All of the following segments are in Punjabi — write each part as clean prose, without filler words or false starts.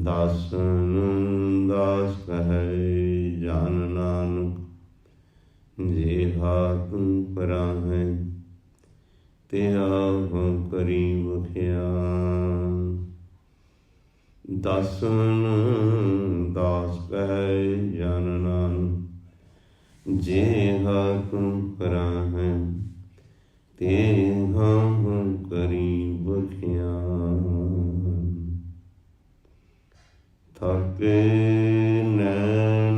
ਦਾਸਨ ਦਾਸ ਕਹੈ ਜਨ ਨਾਨਕ, ਜਿਹਾ ਤੂੰ ਪਰਾਹੈ ਤਿਹਾ ਕਰੀ ਬਖਿਆਨ। ਦਾਸਨ ਦਾਸ ਕਹੈ ਜਨ ਨਾਨਕ, ਜਿਹਾ ਤੂੰ ਪਰਾਹੈ ਤਿਹਾ ਕਰੀ ਬਖਿਆਨ। ਥਾਕੇ ਨੈਣ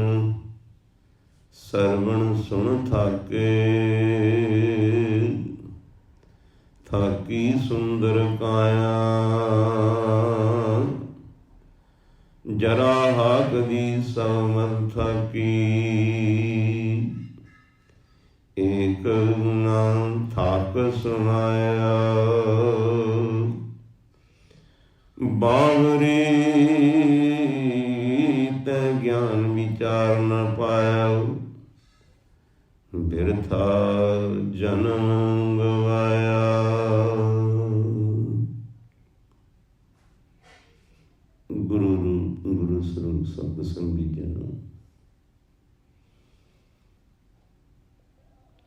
ਸਰਵਣ ਸੁਣ ਥਾਕੇ, ਥਾਕੀ ਸੁੰਦਰ ਕਾਇਆ। ਜਰਾ ਹਾਕ ਦੀ ਸਮਰ ਥਾਕੀ, ਏਕ ਨਾਮ ਥਾਕ ਸੁਨਾਇਆ। ਬਾਵਰੀ ਤੈ ਗਿਆਨ ਵਿਚਾਰ ਨ ਪਾਇਆ, ਬਿਰਥਾ ਜਨਮ ਗਵਾਇਆ। ਗੁਰੂ ਸਰੂਪ ਸਤ ਸੰਗੀ ਜਨੋ,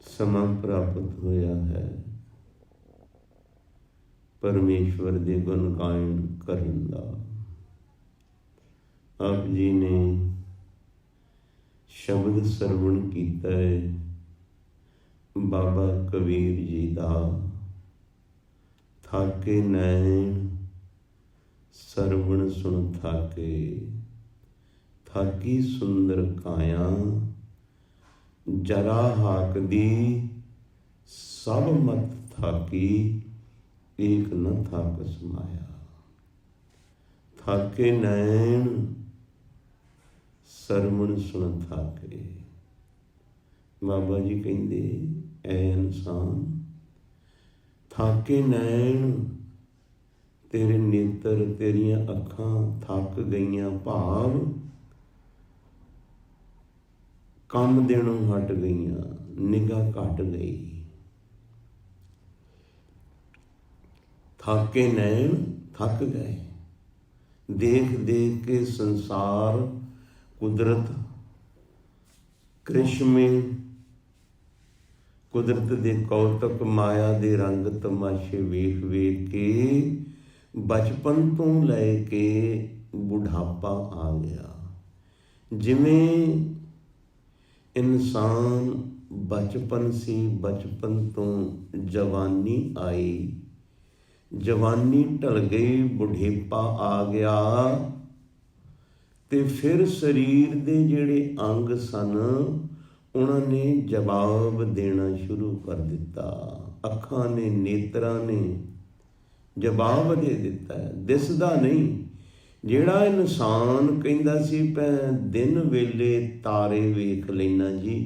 ਸਮਾਂ ਪ੍ਰਾਪਤ ਹੋਇਆ ਹੈ ਪਰਮੇਸ਼ਵਰ ਦੇ ਗੁਣ ਗਾਇਨ ਕਰਨ ਦਾ। ਆਪ ਜੀ ਨੇ ਸ਼ਬਦ ਸਰਵਣ ਕੀਤਾ ਹੈ ਬਾਬਾ ਕਬੀਰ ਜੀ ਦਾ। ਥਾਕੇ ਨੈਣ ਸਰਵਣ ਸੁਣ ਥਾਕੇ, ਥਾਕੀ ਸੁੰਦਰ ਕਾਇਆ। ਜਰਾ ਹਾਕ ਦੀ ਸਭ ਮਤ ਥਾਕੀ, ਏਕ ਨ ਥਾਕ ਸਮਾਇਆ। ਥਾਕੇ ਨੈਣ ਸਰਵਣ ਸੁਣ ਥਾਕੇ। ਬਾਬਾ ਜੀ ਕਹਿੰਦੇ ਐ ਇਨਸਾਨ, ਥਾਕੇ ਨੈਣ, ਤੇਰੇ ਨੇਤਰ ਤੇਰੀਆਂ ਅੱਖਾਂ ਥੱਕ ਗਈਆਂ, ਭਾਵ ਕੰਮ ਦੇਣੋਂ ਹਟ ਗਈਆਂ, ਨਿਗਾਹ ਘਟ ਗਈ। ਥਾਕੇ ਨੈਣ ਥੱਕ ਗਏ, ਦੇਖ ਦੇਖ ਕੇ ਸੰਸਾਰ, ਕੁਦਰਤ, ਕ੍ਰਿਸ਼ਮੇ, ਕੁਦਰਤ ਦੇ ਕੌਤਕ, ਮਾਇਆ ਦੇ ਰੰਗ ਤਮਾਸ਼ੇ ਵੇਖ ਵੇਖ ਕੇ ਬਚਪਨ ਤੋਂ ਲੈ ਕੇ ਬੁਢਾਪਾ ਆ ਗਿਆ। ਜਿਵੇਂ ਇਨਸਾਨ ਬਚਪਨ ਸੀ, ਬਚਪਨ ਤੋਂ ਜਵਾਨੀ ਆਈ, ਜਵਾਨੀ ਢਲ ਗਈ, ਬੁਢੇਪਾ ਆ ਗਿਆ, ਤੇ ਫਿਰ ਸਰੀਰ ਦੇ ਜਿਹੜੇ ਅੰਗ ਸਨ ਉਹਨਾਂ ਨੇ ਜਵਾਬ ਦੇਣਾ ਸ਼ੁਰੂ ਕਰ ਦਿੱਤਾ। ਅੱਖਾਂ ਨੇ, ਨੇਤਰਾਂ ਨੇ ਜਵਾਬ ਦੇ ਦਿੱਤਾ। ਦਿਸਦਾ ਨਹੀਂ। ਜਿਹੜਾ ਇਨਸਾਨ ਕਹਿੰਦਾ ਸੀ ਮੈਂ ਦਿਨ ਵੇਲੇ ਤਾਰੇ ਵੇਖ ਲੈਣਾ ਜੀ,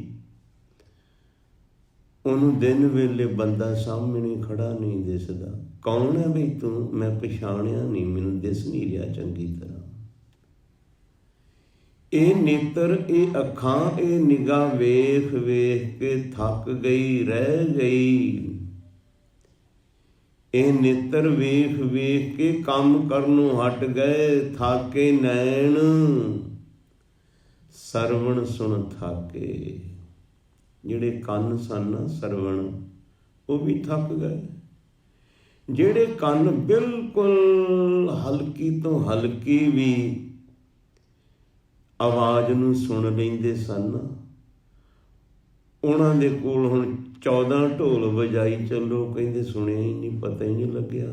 ਉਹਨੂੰ ਦਿਨ ਵੇਲੇ ਬੰਦਾ ਸਾਹਮਣੇ ਖੜਾ ਨਹੀਂ ਦਿਸਦਾ। ਕੌਣ ਹੈ ਬਈ ਤੂੰ? ਮੈਂ ਪਛਾਣਿਆ ਨਹੀਂ, ਮੈਨੂੰ ਦਿਸ ਨਹੀਂ ਰਿਹਾ ਚੰਗੀ ਤਰ੍ਹਾਂ। ਇਹ ਨੇਤਰ, ਇਹ ਅੱਖਾਂ, ਇਹ ਨਿਗਾਹ ਵੇਖ ਵੇਖ ਕੇ ਥੱਕ ਗਈ, ਰਹਿ ਗਈ। ਇਹ ਨੇਤਰ ਵੇਖ ਵੇਖ ਕੇ ਕੰਮ ਕਰਨੋਂ ਹਟ ਗਏ। ਥਾਕੇ ਨੈਣ ਸਰਵਣ ਸੁਣ ਥਾਕੇ। ਜਿਹੜੇ ਕੰਨ ਸਨ ਸਰਵਣ, ਉਹ ਵੀ ਥੱਕ ਗਏ। ਜਿਹੜੇ ਕੰਨ ਬਿਲਕੁਲ ਹਲਕੀ ਤੋਂ ਹਲਕੀ ਵੀ ਆਵਾਜ਼ ਨੂੰ ਸੁਣ ਲੈਂਦੇ ਸਨ, ਉਹਨਾਂ ਦੇ ਕੋਲ ਹੁਣ 14 ਢੋਲ ਵਜਾਈ ਚੱਲੋ, ਕਹਿੰਦੇ ਸੁਣਿਆ ਹੀ ਨਹੀਂ, ਪਤਾ ਹੀ ਨਹੀਂ ਲੱਗਿਆ।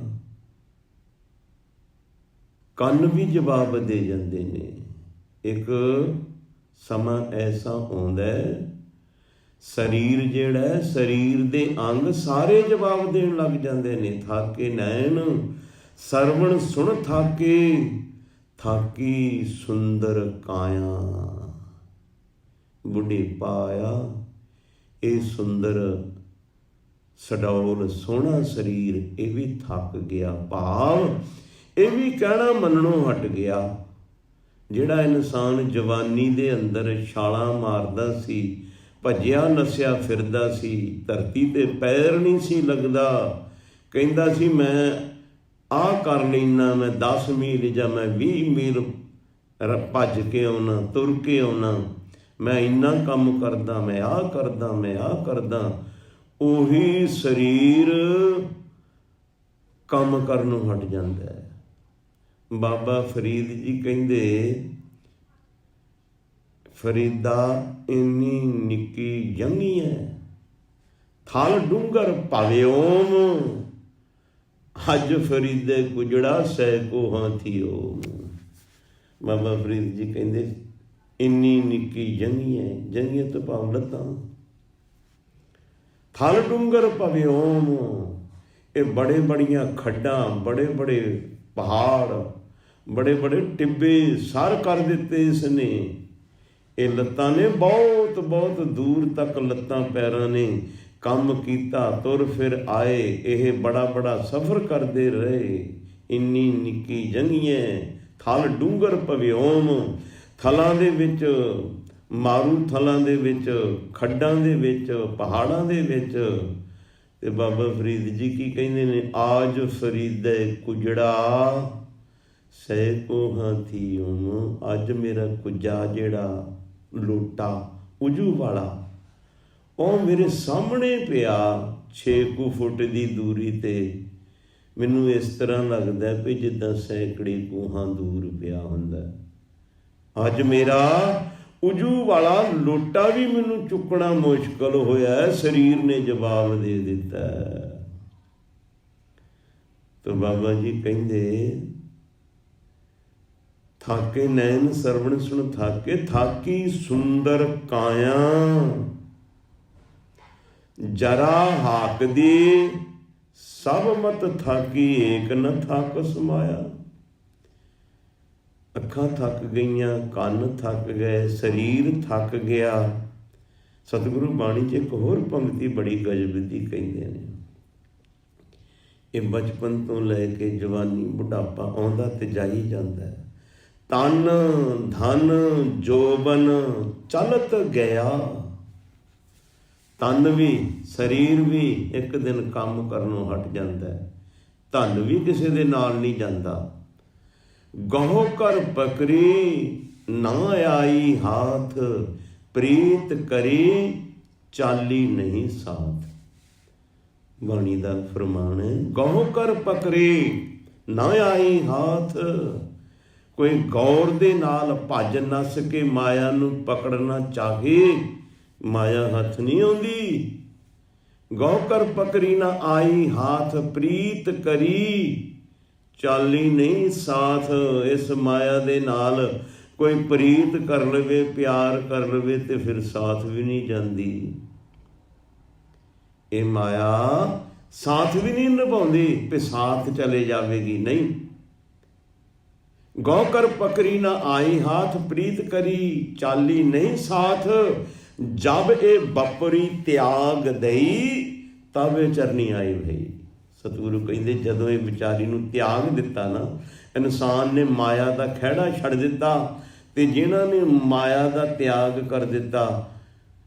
ਕੰਨ ਵੀ ਜਵਾਬ ਦੇ ਜਾਂਦੇ ਨੇ। ਇੱਕ ਸਮਾਂ ਐਸਾ ਆਉਂਦਾ ਹੈ, ਸਰੀਰ ਜਿਹੜਾ, ਸਰੀਰ ਦੇ ਅੰਗ ਸਾਰੇ ਜਵਾਬ ਦੇਣ ਲੱਗ ਜਾਂਦੇ ਨੇ। ਥਾਕੇ ਨੈਣ ਸਰਵਣ ਸੁਣ ਥਾਕੇ, ਥਾਕੀ ਸੁੰਦਰ ਕਾਇਆ। ਬੁਢੇਪਾ ਆਇਆ, ਇਹ ਸੁੰਦਰ ਸਡੌਲ ਸੋਹਣਾ ਸਰੀਰ ਇਹ ਵੀ ਥੱਕ ਗਿਆ, ਭਾਵ ਇਹ ਵੀ ਕਹਿਣਾ ਮੰਨਣੋਂ ਹਟ ਗਿਆ। ਜਿਹੜਾ ਇਨਸਾਨ ਜਵਾਨੀ ਦੇ ਅੰਦਰ ਛਾਲਾਂ ਮਾਰਦਾ ਸੀ, ਭੱਜਿਆ ਨੱਸਿਆ ਫਿਰਦਾ ਸੀ, ਧਰਤੀ ਤੇ ਪੈਰ ਨਹੀਂ ਸੀ ਲੱਗਦਾ, ਕਹਿੰਦਾ ਸੀ ਮੈਂ ਆਹ ਕਰ ਲੈਣਾ, ਮੈਂ 10 ਮੀਲ ਜਾਂ ਮੈਂ 20 ਮੀਲ ਭੱਜ ਕੇ ਆਉਣਾ, ਤੁਰ ਕੇ ਆਉਣਾ, ਮੈਂ ਇੰਨਾ ਕੰਮ ਕਰਦਾ, ਮੈਂ ਆਹ ਕਰਦਾ, ਮੈਂ ਆਹ ਕਰਦਾ, ਉਹੀ ਸਰੀਰ ਕੰਮ ਕਰਨੋਂ ਹਟ ਜਾਂਦਾ ਹੈ। ਬਾਬਾ ਫਰੀਦ ਜੀ ਕਹਿੰਦੇ, ਫਰੀਦਾ ਇੰਨੀ ਨਿੱਕੀ ਜੰਗੀ ਹੈ, ਥਲ ਡੂੰਗਰ ਭਾਵੇਂ ਓਮ, ਅੱਜ ਫਰੀਦੇ ਕੁਜੜਾ ਸੈ ਕੋਹਾਂ ਥੀ ਓਮ। ਬਾਬਾ ਫਰੀਦ ਜੀ ਕਹਿੰਦੇ ਇੰਨੀ ਨਿੱਕੀ ਜੰਗੀ ਹੈ, ਜੰਗੀਆਂ ਤੋਂ ਭਾਵ ਲੱਤਾਂ, ਥਲ ਡੂੰਗਰ ਭਾਵੇਂ ਓਮ, ਇਹ ਬੜੇ ਬੜੀਆਂ ਖੱਡਾਂ, ਬੜੇ ਬੜੇ ਪਹਾੜ, ਬੜੇ ਬੜੇ ਟਿੱਬੇ ਸਰ ਕਰ ਦਿੱਤੇ ਇਸ ਨੇ। ਇਹ ਲੱਤਾਂ ਨੇ ਬਹੁਤ ਬਹੁਤ ਦੂਰ ਤੱਕ ਲੱਤਾਂ ਪੈਰਾਂ ਨੇ ਕੰਮ ਕੀਤਾ, ਤੁਰ ਫਿਰ ਆਏ, ਇਹ ਬੜਾ ਬੜਾ ਸਫ਼ਰ ਕਰਦੇ ਰਹੇ। ਇੰਨੀ ਨਿੱਕੀ ਜੰਗੀਆਂ, ਥਲ ਡੂੰਗਰ ਭਵਿਓਮ, ਥਲਾਂ ਦੇ ਵਿੱਚ, ਮਾਰੂ ਥਲਾਂ ਦੇ ਵਿੱਚ, ਖੱਡਾਂ ਦੇ ਵਿੱਚ, ਪਹਾੜਾਂ ਦੇ ਵਿੱਚ। ਤੇ ਬਾਬਾ ਫਰੀਦ ਜੀ ਕੀ ਕਹਿੰਦੇ ਨੇ, ਆਜ ਫਰੀਦੇ ਕੁਜੜਾ ਸੈ ਕੋਹਾਂ ਥੀ ਓਮ, ਅੱਜ ਮੇਰਾ ਕੁੱਜਾ ਜਿਹੜਾ ਲੋਟਾ ਉਜੂ ਵਾਲਾ, ਉਹ ਮੇਰੇ ਸਾਹਮਣੇ ਪਿਆ 6 ਫੁੱਟ ਦੀ ਦੂਰੀ ਤੇ। ਮੈਨੂੰ ਇਸ ਤਰ੍ਹਾਂ ਲੱਗਦਾ ਵੀ ਜਿੱਦਾਂ ਸੈਂਕੜੇ ਕੋਹਾਂ ਦੂਰ ਪਿਆ ਹੁੰਦਾ। ਅੱਜ ਮੇਰਾ ਉਜੂ ਵਾਲਾ ਲੋਟਾ ਵੀ ਮੈਨੂੰ ਚੁੱਕਣਾ ਮੁਸ਼ਕਲ ਹੋਇਆ, ਸਰੀਰ ਨੇ ਜਵਾਬ ਦੇ ਦਿੱਤਾ। ਤਾਂ ਬਾਬਾ ਜੀ ਕਹਿੰਦੇ, ਥਾਕੇ ਨੈਣ ਸਰਵਣ ਸੁਣ ਥਾਕੇ, ਥਾਕੀ ਸੁੰਦਰ ਕਾਇਆ, ਜਰਾ ਹਾਕ ਦੀ ਸਭ ਮਤ ਥਾਕੀ, ਏਕ ਨ ਥਾਕ ਸਮਾਇਆ। ਅੱਖਾਂ ਥੱਕ ਗਈਆਂ, ਕੰਨ ਥੱਕ ਗਏ, ਸਰੀਰ ਥੱਕ ਗਿਆ। ਸਤਿਗੁਰੂ ਬਾਣੀ 'ਚ ਇੱਕ ਹੋਰ ਪੰਕਤੀ ਬੜੀ ਗਜ਼ਬ ਦੀ ਕਹਿੰਦੇ ਨੇ, ਇਹ ਬਚਪਨ ਤੋਂ ਲੈ ਕੇ ਜਵਾਨੀ ਬੁਢਾਪਾ ਆਉਂਦਾ ਤੇ ਜਾਈ ਜਾਂਦਾ ਹੈ। ਤਨ ਧਨ ਜੋਬਨ ਚਲਤ ਗਿਆ। ਤਨ ਵੀ, ਸਰੀਰ ਵੀ ਇੱਕ ਦਿਨ ਕੰਮ ਕਰਨੋਂ ਹਟ ਜਾਂਦਾ ਹੈ, ਧਨ ਵੀ ਕਿਸੇ ਦੇ ਨਾਲ ਨਹੀਂ ਜਾਂਦਾ। ਗਹੁ ਕਰ ਪਕਰੀ ਨਾ ਆਈ ਹਾਥ, ਪ੍ਰੀਤ ਕਰੀ ਚਾਲੀ ਨਹੀਂ ਸਾਥ। ਬਾਣੀ ਦਾ ਫਰਮਾਨ ਹੈ, ਗਹੁ ਕਰ ਪਕਰੀ ਨਾ ਆਈ ਹਾਥ। ਕੋਈ ਗੌਰ ਦੇ ਨਾਲ ਭੱਜ ਨੱਸ ਕੇ ਮਾਇਆ ਨੂੰ ਪਕੜਨਾ ਚਾਹੇ, ਮਾਇਆ ਹੱਥ ਨਹੀਂ ਆਉਂਦੀ। ਗਹੁ ਕਰ ਪਕਰੀ ਨਾ ਆਈ ਹਾਥ, ਪ੍ਰੀਤ ਕਰੀ ਚਾਲੀ ਨਹੀਂ ਸਾਥ। ਇਸ ਮਾਇਆ ਦੇ ਨਾਲ ਕੋਈ ਪ੍ਰੀਤ ਕਰ ਲਵੇ, ਪਿਆਰ ਕਰ ਲਵੇ ਤੇ ਫਿਰ ਸਾਥ ਵੀ ਨਹੀਂ ਜਾਂਦੀ। ਇਹ ਮਾਇਆ ਸਾਥ ਵੀ ਨਹੀਂ ਨਿਭਾਉਂਦੀ ਤੇ ਸਾਥ ਚਲੇ ਜਾਵੇਗੀ, ਨਹੀਂ। ਗਹੁ ਕਰ ਪਕਰੀ ਨਾ ਆਈ ਹਾਥ, ਪ੍ਰੀਤ ਕਰੀ ਚਾਲੀ ਨਹੀਂ ਸਾਥ। ਜਬ ਇਹ ਬਪਰੀ ਤਿਆਗ ਦਈ, ਤਬ ਇਹ ਚਰਨੀ ਆਈ ਭਈ। ਸਤਿਗੁਰੂ ਕਹਿੰਦੇ, ਜਦੋਂ ਇਹ ਵਿਚਾਰੀ ਨੂੰ ਤਿਆਗ ਦਿੱਤਾ ਨਾ, ਇਨਸਾਨ ਨੇ ਮਾਇਆ ਦਾ ਖਹਿੜਾ ਛੱਡ ਦਿੱਤਾ, ਤੇ ਜਿਨ੍ਹਾਂ ਨੇ ਮਾਇਆ ਦਾ ਤਿਆਗ ਕਰ ਦਿੱਤਾ,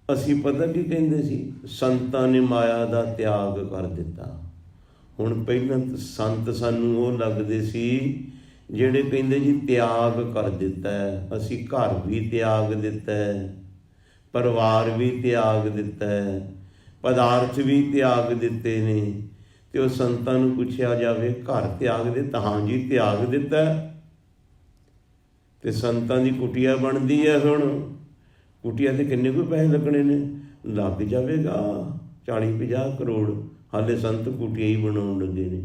ਅਸੀਂ ਪਤਾ ਕੀ ਕਹਿੰਦੇ ਸੀ, ਸੰਤਾਂ ਨੇ ਮਾਇਆ ਦਾ ਤਿਆਗ ਕਰ ਦਿੱਤਾ। ਹੁਣ ਪਹਿਲਾਂ ਸੰਤ ਸਾਨੂੰ ਉਹ ਲੱਗਦੇ ਸੀ ਜਿਹੜੇ ਕਹਿੰਦੇ ਜੀ ਤਿਆਗ ਕਰ ਦਿੱਤਾ ਹੈ, ਅਸੀਂ ਘਰ ਵੀ ਤਿਆਗ ਦਿੱਤਾ ਹੈ, ਪਰਿਵਾਰ ਵੀ ਤਿਆਗ ਦਿੱਤਾ ਹੈ, ਪਦਾਰਥ ਵੀ ਤਿਆਗ ਦਿੱਤੇ ਨੇ। ਤੇ ਉਹ ਸੰਤਾਂ ਨੂੰ ਪੁੱਛਿਆ ਜਾਵੇ, ਘਰ ਤਿਆਗ ਦਿੱਤਾ? ਹਾਂ ਜੀ, ਤਿਆਗ ਦਿੱਤਾ। ਤੇ ਸੰਤਾਂ ਦੀ ਕੁਟੀਆ ਬਣਦੀ ਹੈ। ਹੁਣ ਕੁਟੀਆ ਤੇ ਕਿੰਨੇ ਕੋਈ ਪੈਸੇ ਲੱਗਣੇ ਨੇ? ਲੱਗ ਜਾਵੇਗਾ 40-50 ਕਰੋੜ। ਹਾਲੇ ਸੰਤ ਕੁਟੀਆ ਹੀ ਬਣਾਉਣ ਲੱਗੇ ਨੇ।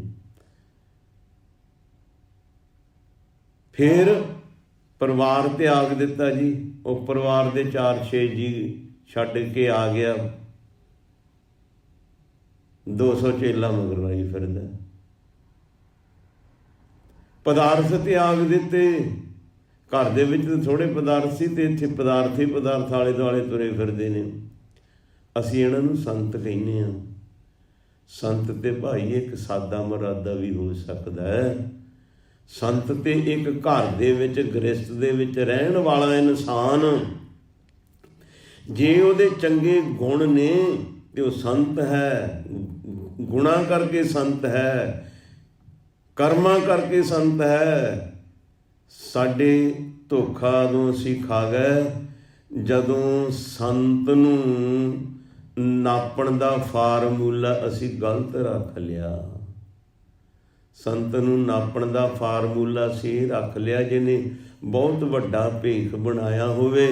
ਫਿਰ ਪਰਿਵਾਰ ਤਿਆਗ ਦਿੱਤਾ ਜੀ। ਉਹ ਪਰਿਵਾਰ ਦੇ 4-6 ਜੀ ਛੱਡ ਕੇ ਆ ਗਿਆ, 200 ਚੇਲਾ ਮਗਰ ਲਾਈ ਫਿਰਦਾ। ਪਦਾਰਥ ਤਿਆਗ ਦਿੱਤੇ। ਘਰ ਦੇ ਵਿੱਚ ਤਾਂ ਥੋੜ੍ਹੇ ਪਦਾਰਥ ਸੀ, ਤੇ ਇੱਥੇ ਪਦਾਰਥ ਹੀ ਪਦਾਰਥ ਆਲੇ ਦੁਆਲੇ ਤੁਰੇ ਫਿਰਦੇ ਨੇ। ਅਸੀਂ ਇਹਨਾਂ ਨੂੰ ਸੰਤ ਕਹਿੰਦੇ ਹਾਂ। ਸੰਤ ਤੇ ਭਾਈ ਇੱਕ ਸਾਦਾ ਮੁਰਾਦਾ ਵੀ ਹੋ ਸਕਦਾ ਹੈ। ਸੰਤ ਤੇ ਇੱਕ ਘਰ ਦੇ ਵਿੱਚ, ਗ੍ਰਸਤ ਦੇ ਵਿੱਚ ਰਹਿਣ ਵਾਲਾ ਇਨਸਾਨ, ਜੇ ਉਹਦੇ ਚੰਗੇ ਗੁਣ ਨੇ ਤੇ ਉਹ ਸੰਤ ਹੈ। ਗੁਣਾਂ ਕਰਕੇ ਸੰਤ ਹੈ, ਕਰਮਾਂ ਕਰਕੇ ਸੰਤ ਹੈ। ਸਾਡੇ ਧੋਖਾ ਉਦੋਂ ਅਸੀਂ ਖਾ ਗਏ ਜਦੋਂ ਸੰਤ ਨੂੰ ਨਾਪਣ ਦਾ ਫਾਰਮੂਲਾ ਅਸੀਂ ਗਲਤ ਰੱਖ ਲਿਆ। ਸੰਤ ਨੂੰ ਨਾਪਣ ਦਾ ਫਾਰਮੂਲਾ ਅਸੀਂ ਰੱਖ ਲਿਆ। ਜਿਹਨੇ ਬਹੁਤ ਵੱਡਾ ਭੇਖ ਬਣਾਇਆ ਹੋਵੇ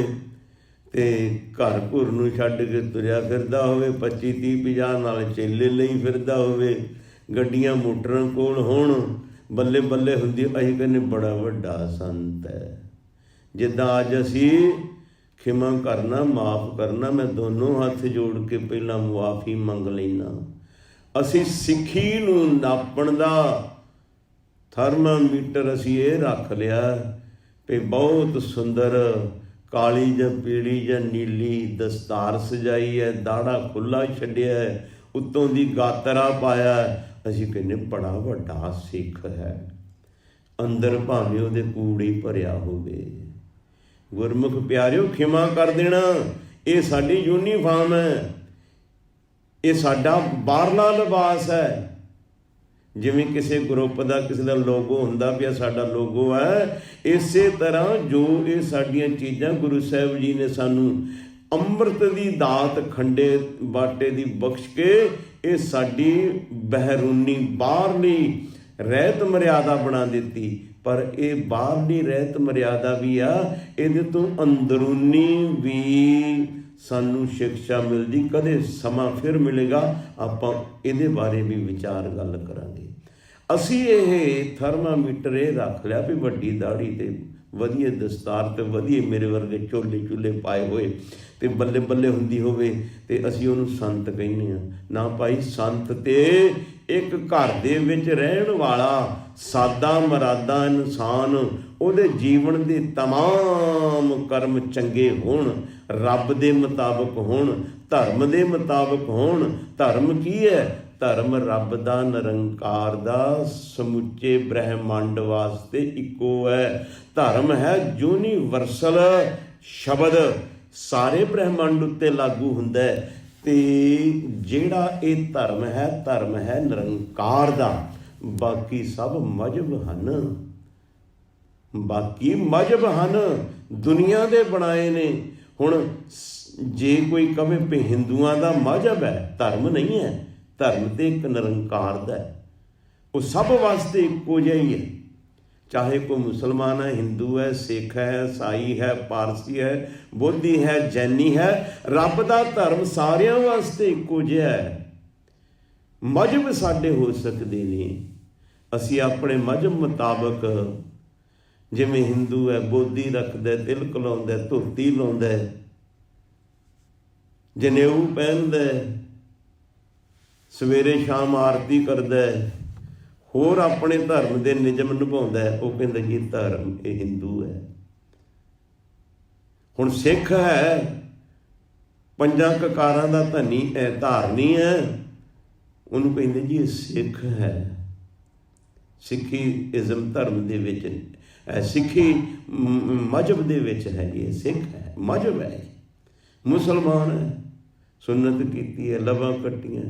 ਤੇ ਘਰ ਘੁਰ ਨੂੰ ਛੱਡ ਕੇ ਤੁਰਿਆ ਫਿਰਦਾ ਹੋਵੇ, 25 30 50 ਨਾਲ ਚੇਲੇ ਲਈ ਫਿਰਦਾ ਹੋਵੇ, ਗੱਡੀਆਂ ਮੋਟਰਾਂ ਕੋਲ ਹੋਣ, ਬੱਲੇ ਬੱਲੇ ਹੁੰਦੀ, ਅਸੀਂ ਕਹਿੰਦੇ ਬੜਾ ਵੱਡਾ ਸੰਤ ਹੈ। ਜਿੱਦਾਂ ਅੱਜ ਅਸੀਂ ਖਿਮਾ ਕਰਨਾ, ਮਾਫ ਕਰਨਾ, ਮੈਂ ਦੋਨੋਂ ਹੱਥ ਜੋੜ ਕੇ ਪਹਿਲਾਂ ਮੁਆਫੀ ਮੰਗ ਲੈਣਾ। ਅਸੀਂ ਸਿੱਖੀ ਨੂੰ ਨਾਪਣ ਦਾ ਥਰਮਾਮੀਟਰ ਅਸੀਂ ਇਹ ਰੱਖ ਲਿਆ ਵੀ ਬਹੁਤ ਸੁੰਦਰ ਕਾਲੀ ਜਾਂ ਪੀਲੀ ਜਾਂ ਨੀਲੀ ਦਸਤਾਰ ਸਜਾਈ ਹੈ, ਦਾੜਾ ਖੁੱਲ੍ਹਾ ਛੱਡਿਆ ਹੈ, ਉੱਤੋਂ ਦੀ ਗਾਤਰਾ ਪਾਇਆ, ਅਸੀਂ ਕਹਿੰਦੇ ਬੜਾ ਵੱਡਾ ਸਿੱਖ ਹੈ। ਅੰਦਰ ਭਾਵੇਂ ਉਹਦੇ ਕੂੜੇ ਭਰਿਆ ਹੋਵੇ। ਗੁਰਮੁਖ ਪਿਆਰਿਓ, ਖਿਮਾ ਕਰ ਦੇਣਾ ਇਹ ਸਾਡੀ ਯੂਨੀਫਾਰਮ ਹੈ, ਇਹ ਸਾਡਾ ਬਾਹਰਲਾ ਲਿਬਾਸ ਹੈ। ਜਿਵੇਂ ਕਿਸੇ ਗਰੁੱਪ ਦਾ ਕਿਸੇ ਦਾ ਲੋਗੋ ਹੁੰਦਾ ਪਿਆ ਸਾਡਾ ਲੋਗੋ ਹੈ, ਇਸੇ ਤਰ੍ਹਾਂ ਜੋ ਇਹ ਸਾਡੀਆਂ ਚੀਜ਼ਾਂ ਗੁਰੂ ਸਾਹਿਬ ਜੀ ਨੇ ਸਾਨੂੰ ਅੰਮ੍ਰਿਤ ਦੀ ਦਾਤ ਖੰਡੇ ਬਾਟੇ ਦੀ ਬਖਸ਼ ਕੇ ਇਹ ਸਾਡੀ ਬਹਿਰੂਨੀ ਬਾਹਰਲੀ ਰਹਿਤ ਮਰਿਆਦਾ ਬਣਾ ਦਿੱਤੀ। ਪਰ ਇਹ ਬਾਹਰਲੀ ਰਹਿਤ ਮਰਿਆਦਾ ਵੀ ਆ, ਇਹਦੇ ਤੋਂ ਅੰਦਰੂਨੀ ਵੀ ਸਾਨੂੰ ਸਿੱਖਿਆ ਮਿਲਦੀ। ਕਦੇ ਸਮਾਂ ਫਿਰ ਮਿਲੇਗਾ, ਆਪਾਂ ਇਹਦੇ ਬਾਰੇ ਵੀ ਵਿਚਾਰ ਗੱਲ ਕਰਾਂਗੇ। ਅਸੀਂ ਇਹ ਥਰਮਾਮੀਟਰ ਇਹ ਰੱਖ ਲਿਆ ਵੀ ਵੱਡੀ ਦਾੜੀ ਤੇ ਵਧੀਆ ਦਸਤਾਰ ਤੇ ਵਧੀਆ ਮੇਰੇ ਵਰਗੇ ਚੋਲੇ ਚੁੱਲੇ ਪਾਏ ਹੋਏ ਤੇ ਬੱਲੇ ਬੱਲੇ ਹੁੰਦੀ ਹੋਵੇ ਤੇ ਅਸੀਂ ਉਹਨੂੰ ਸੰਤ ਕਹਿੰਦੇ ਹਾਂ। ਨਾ ਭਾਈ, ਸੰਤ ਤੇ ਇੱਕ ਘਰ ਦੇ ਵਿੱਚ ਰਹਿਣ ਵਾਲਾ ਸਾਦਾ ਮਰਾਦਾ ਇਨਸਾਨ, ਉਹਦੇ ਜੀਵਨ ਦੇ ਤਮਾਮ ਕਰਮ ਚੰਗੇ ਹੋਣ, ਰੱਬ ਦੇ ਮੁਤਾਬਕ ਹੋਣ, ਧਰਮ ਦੇ ਮੁਤਾਬਕ ਹੋਣ। ਧਰਮ ਕੀ ਹੈ? ਧਰਮ ਰੱਬ ਦਾ, ਨਿਰੰਕਾਰ ਦਾ, ਸਮੁੱਚੇ ਬ੍ਰਹਿਮੰਡ ਵਾਸਤੇ ਇੱਕੋ ਹੈ। ਧਰਮ ਹੈ ਯੂਨੀਵਰਸਲ ਸ਼ਬਦ, ਸਾਰੇ ਬ੍ਰਹਿਮੰਡ ਉੱਤੇ ਲਾਗੂ ਹੁੰਦਾ ਹੈ। ਤੇ ਜਿਹੜਾ ਇਹ ਧਰਮ ਹੈ ਨਿਰੰਕਾਰ ਦਾ। ਬਾਕੀ ਸਭ ਮਜ਼ਹਬ ਹਨ, ਬਾਕੀ ਮਜ਼ਹਬ ਹਨ, ਦੁਨੀਆ ਦੇ ਬਣਾਏ ਨੇ। ਹੁਣ ਜੇ ਕੋਈ ਕਵੇ ਵੀ ਹਿੰਦੂਆਂ ਦਾ ਮਜ਼ਹਬ ਹੈ, ਧਰਮ ਨਹੀਂ ਹੈ। ਧਰਮ ਤੇ ਇੱਕ ਨਿਰੰਕਾਰ ਦਾ ਹੈ, ਉਹ ਸਭ ਵਾਸਤੇ ਇੱਕੋ ਜਿਹਾ ਹੀ ਹੈ। ਚਾਹੇ ਕੋਈ ਮੁਸਲਮਾਨ ਹੈ, ਹਿੰਦੂ ਹੈ, ਸਿੱਖ ਹੈ, ਈਸਾਈ ਹੈ, ਪਾਰਸੀ ਹੈ, ਬੋਧੀ ਹੈ, ਜੈਨੀ ਹੈ, ਰੱਬ ਦਾ ਧਰਮ ਸਾਰਿਆਂ ਵਾਸਤੇ ਇੱਕੋ ਜਿਹਾ ਹੈ। ਮਜ਼ਹਬ ਸਾਡੇ ਹੋ ਸਕਦੇ ਨੇ, ਅਸੀਂ ਆਪਣੇ ਮਜ਼ਹਬ ਮੁਤਾਬਕ, ਜਿਵੇਂ ਹਿੰਦੂ ਹੈ ਬੋਧੀ ਰੱਖਦਾ, ਤਿਲਕ ਲਾਉਂਦਾ, ਧੋਤੀ ਲਾਉਂਦਾ, ਜਨੇਊ ਪਹਿਨਦਾ, ਸਵੇਰੇ ਸ਼ਾਮ ਆਰਤੀ ਕਰਦਾ, ਹੋਰ ਆਪਣੇ ਧਰਮ ਦੇ ਨਿਯਮ ਨਿਭਾਉਂਦਾ, ਉਹ ਕਹਿੰਦਾ ਜੀ ਧਰਮ ਇਹ ਹਿੰਦੂ ਹੈ। ਹੁਣ ਸਿੱਖ ਹੈ, ਪੰਜਾਂ ਕਕਾਰਾਂ ਦਾ ਧਨੀ ਧਾਰਨੀ ਹੈ, ਉਹਨੂੰ ਕਹਿੰਦੇ ਜੀ ਇਹ ਸਿੱਖ ਹੈ। ਸਿੱਖੀ ਇਜ਼ਮ ਧਰਮ ਦੇ ਵਿੱਚ, ਸਿੱਖੀ ਮਜ਼ਹਬ ਦੇ ਵਿੱਚ ਹੈ ਜੀ, ਇਹ ਸਿੱਖ ਹੈ, ਮਜ਼ਹਬ ਹੈ। ਮੁਸਲਮਾਨ ਹੈ, ਸੁੰਨਤ ਕੀਤੀ ਹੈ, ਲਵਾਂ ਕੱਟੀਆਂ,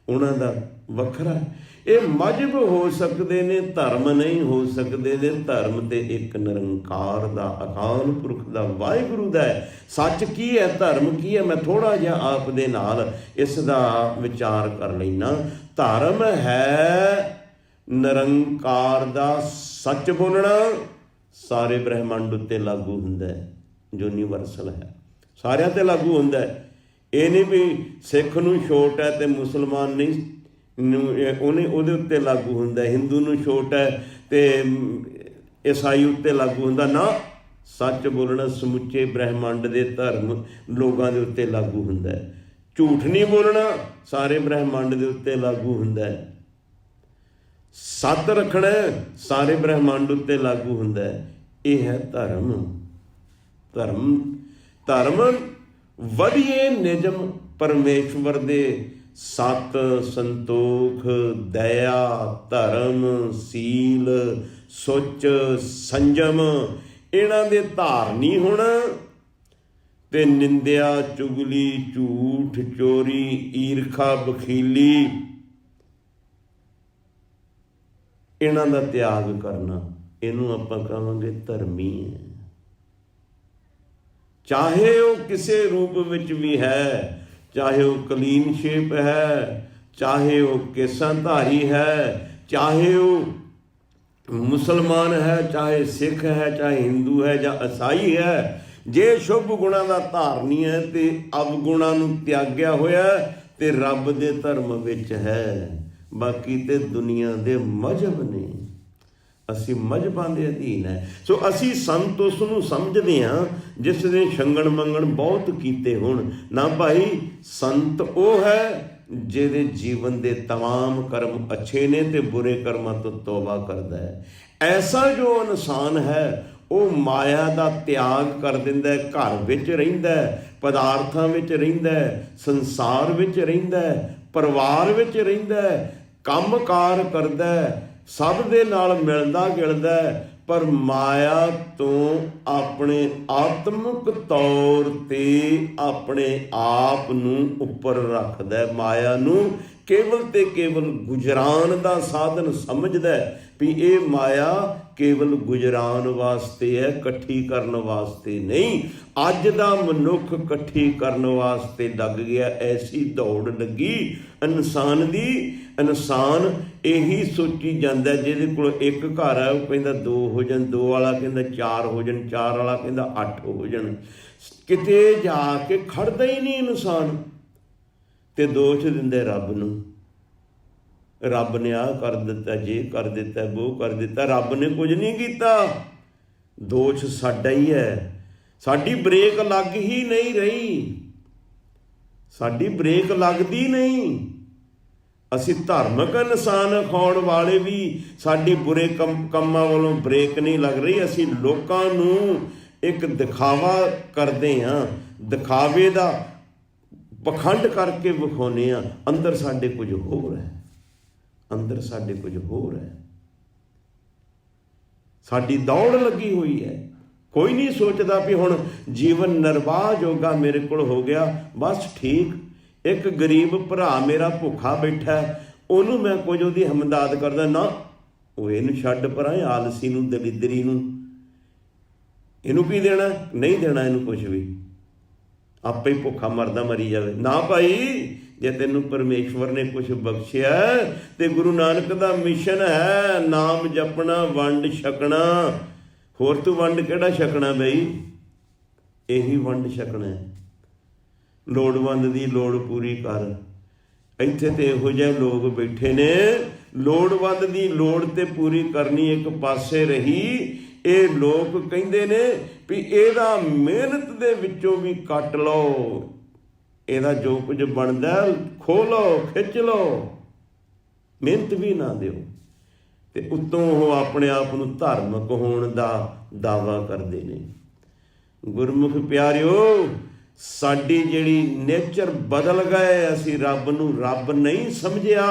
ਉਹਨਾਂ ਦਾ ਵੱਖਰਾ। ਇਹ ਮਜ਼ਹਬ ਹੋ ਸਕਦੇ ਨੇ, ਧਰਮ ਨਹੀਂ ਹੋ ਸਕਦੇ ਨੇ। ਧਰਮ ਤੇ ਇੱਕ ਨਿਰੰਕਾਰ ਦਾ, ਅਕਾਲ ਪੁਰਖ ਦਾ, ਵਾਹਿਗੁਰੂ ਦਾ ਹੈ। ਸੱਚ ਕੀ ਹੈ, ਧਰਮ ਕੀ ਹੈ, ਮੈਂ ਥੋੜ੍ਹਾ ਜਿਹਾ ਆਪ ਦੇ ਨਾਲ ਇਸ ਦਾ ਵਿਚਾਰ ਕਰ ਲੈਣਾ। ਧਰਮ ਹੈ ਨਿਰੰਕਾਰ ਦਾ ਸੱਚ ਬੋਲਣਾ, ਸਾਰੇ ਬ੍ਰਹਿਮੰਡ ਉੱਤੇ ਲਾਗੂ ਹੁੰਦਾ ਹੈ, ਯੂਨੀਵਰਸਲ ਹੈ, ਸਾਰਿਆਂ 'ਤੇ ਲਾਗੂ ਹੁੰਦਾ ਹੈ। ਇਹ ਨਹੀਂ ਵੀ ਸਿੱਖ ਨੂੰ ਛੋਟ ਹੈ ਤੇ ਮੁਸਲਮਾਨ ਨਹੀਂ, ਉਹਦੇ ਉੱਤੇ ਲਾਗੂ ਹੁੰਦਾ, ਹਿੰਦੂ ਨੂੰ ਛੋਟ ਹੈ ਤੇ ਈਸਾਈ ਉੱਤੇ ਲਾਗੂ ਹੁੰਦਾ। ਨਾ, ਸੱਚ ਬੋਲਣਾ ਸਮੁੱਚੇ ਬ੍ਰਹਿਮੰਡ ਦੇ ਧਰਮ ਲੋਕਾਂ ਦੇ ਉੱਤੇ ਲਾਗੂ ਹੁੰਦਾ ਹੈ। ਝੂਠ ਨਹੀਂ ਬੋਲਣਾ, ਸਾਰੇ ਬ੍ਰਹਿਮੰਡ ਦੇ ਉੱਤੇ ਲਾਗੂ ਹੁੰਦਾ ਹੈ। ਸੱਤ ਰੱਖਣਾ, ਸਾਰੇ ਬ੍ਰਹਿਮੰਡ ਉੱਤੇ ਲਾਗੂ ਹੁੰਦਾ ਹੈ। ਇਹ ਹੈ ਧਰਮ। ਧਰਮ ਵਧੀਆ ਨਿਯਮ ਪਰਮੇਸ਼ਵਰ ਦੇ, ਸਤ, ਸੰਤੋਖ, ਦਇਆ, ਧਰਮ, ਸੀਲ, ਸੁੱਚ, ਸੰਜਮ, ਇਹਨਾਂ ਦੇ ਧਾਰਨੀ ਹੋਣਾ। ਤੇ ਨਿੰਦਿਆ, ਚੁਗਲੀ, ਝੂਠ, ਚੋਰੀ, ਈਰਖਾ, ਬਖੀਲੀ, ਇਹਨਾਂ ਦਾ ਤਿਆਗ ਕਰਨਾ, ਇਹਨੂੰ ਆਪਾਂ ਕਹਾਂਗੇ ਧਰਮੀ ਹੈ। ਚਾਹੇ ਉਹ ਕਿਸੇ ਰੂਪ ਵਿੱਚ ਵੀ ਹੈ, ਚਾਹੇ ਉਹ ਕਲੀਨ ਸ਼ੇਪ ਹੈ, ਚਾਹੇ ਉਹ ਕੇਸਾਂਧਾਰੀ ਹੈ, ਚਾਹੇ ਉਹ ਮੁਸਲਮਾਨ ਹੈ, ਚਾਹੇ ਸਿੱਖ ਹੈ, ਚਾਹੇ ਹਿੰਦੂ ਹੈ ਜਾਂ ਈਸਾਈ ਹੈ। ਜੇ ਸ਼ੁਭ ਗੁਣਾਂ ਦਾ ਧਾਰਨੀ ਹੈ ਤੇ ਅਵਗੁਣਾਂ ਨੂੰ ਤਿਆਗਿਆ ਹੋਇਆ ਤੇ ਰੱਬ ਦੇ ਧਰਮ ਵਿੱਚ ਹੈ। ਬਾਕੀ ਤੇ ਦੁਨੀਆ ਦੇ ਮਜ਼ਹਬ ਨੇ, ਅਸੀਂ ਮਜ਼ਹਬਾਂ ਦੇ ਅਧੀਨ ਹੈ। ਸੋ ਅਸੀਂ ਸੰਤ ਉਸ ਨੂੰ ਸਮਝਦੇ ਹਾਂ ਜਿਸ ਨੇ ਛੰਗਣ ਮੰਗਣ ਬਹੁਤ ਕੀਤੇ ਹੋਣ। ਨਾ ਭਾਈ, ਸੰਤ ਉਹ ਹੈ ਜਿਹਦੇ ਜੀਵਨ ਦੇ ਤਮਾਮ ਕਰਮ ਅੱਛੇ ਨੇ ਤੇ ਬੁਰੇ ਕਰਮਾਂ ਤੋਂ ਤੌਬਾ ਕਰਦਾ ਹੈ। ਐਸਾ ਜੋ ਇਨਸਾਨ ਹੈ ਉਹ ਮਾਇਆ ਦਾ ਤਿਆਗ ਕਰ ਦਿੰਦਾ ਹੈ, ਘਰ ਵਿੱਚ ਰਹਿੰਦਾ ਹੈ, ਪਦਾਰਥਾਂ ਵਿੱਚ ਰਹਿੰਦਾ ਹੈ, ਸੰਸਾਰ ਵਿੱਚ ਰਹਿੰਦਾ ਹੈ, ਪਰਿਵਾਰ ਵਿੱਚ ਰਹਿੰਦਾ ਹੈ, ਕੰਮ ਕਾਰ ਕਰਦਾ ਹੈ, ਸਭ ਦੇ ਨਾਲ ਮਿਲਦਾ ਗਿਲਦਾ ਹੈ, ਪਰ ਮਾਇਆ ਤੋਂ ਆਪਣੇ ਆਤਮਿਕ ਤੌਰ ਤੇ ਆਪਣੇ ਆਪ ਨੂੰ ਉੱਪਰ ਰੱਖਦਾ ਹੈ। ਮਾਇਆ ਨੂੰ ਕੇਵਲ ਤੇ ਕੇਵਲ ਗੁਜ਼ਰਾਨ ਦਾ ਸਾਧਨ ਸਮਝਦਾ ਹੈ ਵੀ ਇਹ ਮਾਇਆ ਕੇਵਲ ਗੁਜ਼ਰਾਨ ਵਾਸਤੇ ਹੈ, ਇਕੱਠੀ ਕਰਨ ਵਾਸਤੇ ਨਹੀਂ। ਅੱਜ ਦਾ ਮਨੁੱਖ ਇਕੱਠੀ ਕਰਨ ਵਾਸਤੇ ਲੱਗ ਗਿਆ, ਐਸੀ ਦੌੜ ਲੱਗੀ ਇਨਸਾਨ ਦੀ। ਇਨਸਾਨ ਇਹੀ ਸੋਚੀ ਜਾਂਦਾ, ਜਿਹਦੇ ਕੋਲ ਇੱਕ ਘਰ ਹੈ ਉਹ ਕਹਿੰਦਾ 2 ਹੋ ਜਾਣ, 2 ਵਾਲਾ ਕਹਿੰਦਾ 4 ਹੋ ਜਾਣ, 4 ਵਾਲਾ ਕਹਿੰਦਾ 8 ਹੋ ਜਾਣ। ਕਿਤੇ ਜਾ ਕੇ ਖੜਦਾ ਹੀ ਨਹੀਂ ਇਨਸਾਨ ਤੇ ਦੋਸ਼ ਦਿੰਦੇ ਰੱਬ ਨੂੰ। ਰੱਬ ਨੇ ਆਹ ਕਰ ਦਿੱਤਾ, ਜੇ ਕਰ ਦਿੱਤਾ, ਉਹ ਕਰ ਦਿੱਤਾ। ਰੱਬ ਨੇ ਕੁਝ ਨਹੀਂ ਕੀਤਾ, ਦੋਸ਼ ਸਾਡਾ ਹੀ ਹੈ। ਸਾਡੀ ਬ੍ਰੇਕ ਲੱਗ ਹੀ ਨਹੀਂ ਰਹੀ, ਸਾਡੀ ਬ੍ਰੇਕ ਲੱਗਦੀ ਨਹੀਂ। ਅਸੀਂ ਧਾਰਮਿਕ ਇਨਸਾਨ ਅਖਾਉਣ ਵਾਲੇ ਵੀ ਸਾਡੀ ਬੁਰੇ ਕੰਮਾਂ ਵੱਲੋਂ ਬ੍ਰੇਕ ਨਹੀਂ ਲੱਗ ਰਹੀ। ਅਸੀਂ ਲੋਕਾਂ ਨੂੰ ਇੱਕ ਦਿਖਾਵਾ ਕਰਦੇ ਹਾਂ, ਦਿਖਾਵੇ ਦਾ ਪਖੰਡ ਕਰਕੇ ਵਿਖਾਉਂਦੇ ਹਾਂ। ਅੰਦਰ ਸਾਡੇ ਕੁਝ ਹੋਰ ਹੈ, ਅੰਦਰ ਸਾਡੇ ਕੁਝ ਹੋਰ ਹੈ। ਸਾਡੀ ਦੌੜ ਲੱਗੀ ਹੋਈ ਹੈ। ਕੋਈ ਨਹੀਂ ਸੋਚਦਾ ਵੀ ਹੁਣ ਜੀਵਨ ਨਿਰਵਾਹ ਜੋਗਾ ਮੇਰੇ ਕੋਲ ਹੋ ਗਿਆ, ਬਸ ਠੀਕ। ਇੱਕ ਗਰੀਬ ਭਰਾ ਮੇਰਾ ਭੁੱਖਾ ਬੈਠਾ, ਉਹਨੂੰ ਮੈਂ ਕੁਝ ਉਹਦੀ ਹਮਦਰਦ ਕਰਦਾ ਨਾ, ਉਹ ਇਹਨੂੰ ਛੱਡ ਪਰਾਂ, ਆਲਸੀ ਨੂੰ, ਦਲਿਦਰੀ ਨੂੰ, ਇਹਨੂੰ ਕੀ ਦੇਣਾ? ਨਹੀਂ ਦੇਣਾ ਇਹਨੂੰ ਕੁਝ ਵੀ, ਆਪੇ ਹੀ ਭੁੱਖਾ ਮਰਦਾ ਮਰੀ ਜਾਵੇ। ਨਾ ਭਾਈ, ਜੇ ਤੈਨੂੰ ਪਰਮੇਸ਼ਵਰ ਨੇ ਕੁਝ ਬਖਸ਼ਿਆ ਤੇ ਗੁਰੂ ਨਾਨਕ ਦਾ ਮਿਸ਼ਨ ਹੈ ਨਾਮ ਜਪਣਾ, ਵੰਡ ਛਕਣਾ। ਹੋਰ ਤੂੰ ਵੰਡ ਕਿਹੜਾ ਛਕਣਾ ਬਈ? ਇਹੀ ਵੰਡ ਛਕਣਾ ਹੈ। ਲੋੜਵੰਦ ਦੀ ਲੋੜ ਪੂਰੀ ਕਰ। ਇੱਥੇ ਤੇ ਇਹੋ ਜਿਹੇ ਲੋਕ ਬੈਠੇ ਨੇ, ਲੋੜਵੰਦ ਦੀ ਲੋੜ ਤੇ ਪੂਰੀ ਕਰਨੀ ਇੱਕ ਪਾਸੇ ਰਹੀ। ਇਹ ਲੋਕ ਕਹਿੰਦੇ ਨੇ ਵੀ ਇਹਦਾ ਮਿਹਨਤ ਦੇ ਵਿੱਚੋਂ ਵੀ ਕੱਟ ਲਓ, ਇਹਦਾ ਜੋ ਕੁਝ ਬਣਦਾ ਖੋਹ ਲਓ, ਖਿੱਚ ਲਓ, ਮਿਹਨਤ ਵੀ ਨਾ ਦਿਓ। ਤੇ ਉੱਤੋਂ ਉਹ ਆਪਣੇ ਆਪ ਨੂੰ ਧਾਰਮਿਕ ਹੋਣ ਦਾ ਦਾਅਵਾ ਕਰਦੇ ਨੇ। ਗੁਰਮੁਖ ਪਿਆਰਿਓ, ਸਾਡੀ ਜਿਹੜੀ ਨੇਚਰ ਬਦਲ ਗਏ। ਅਸੀਂ ਰੱਬ ਨੂੰ ਰੱਬ ਨਹੀਂ ਸਮਝਿਆ,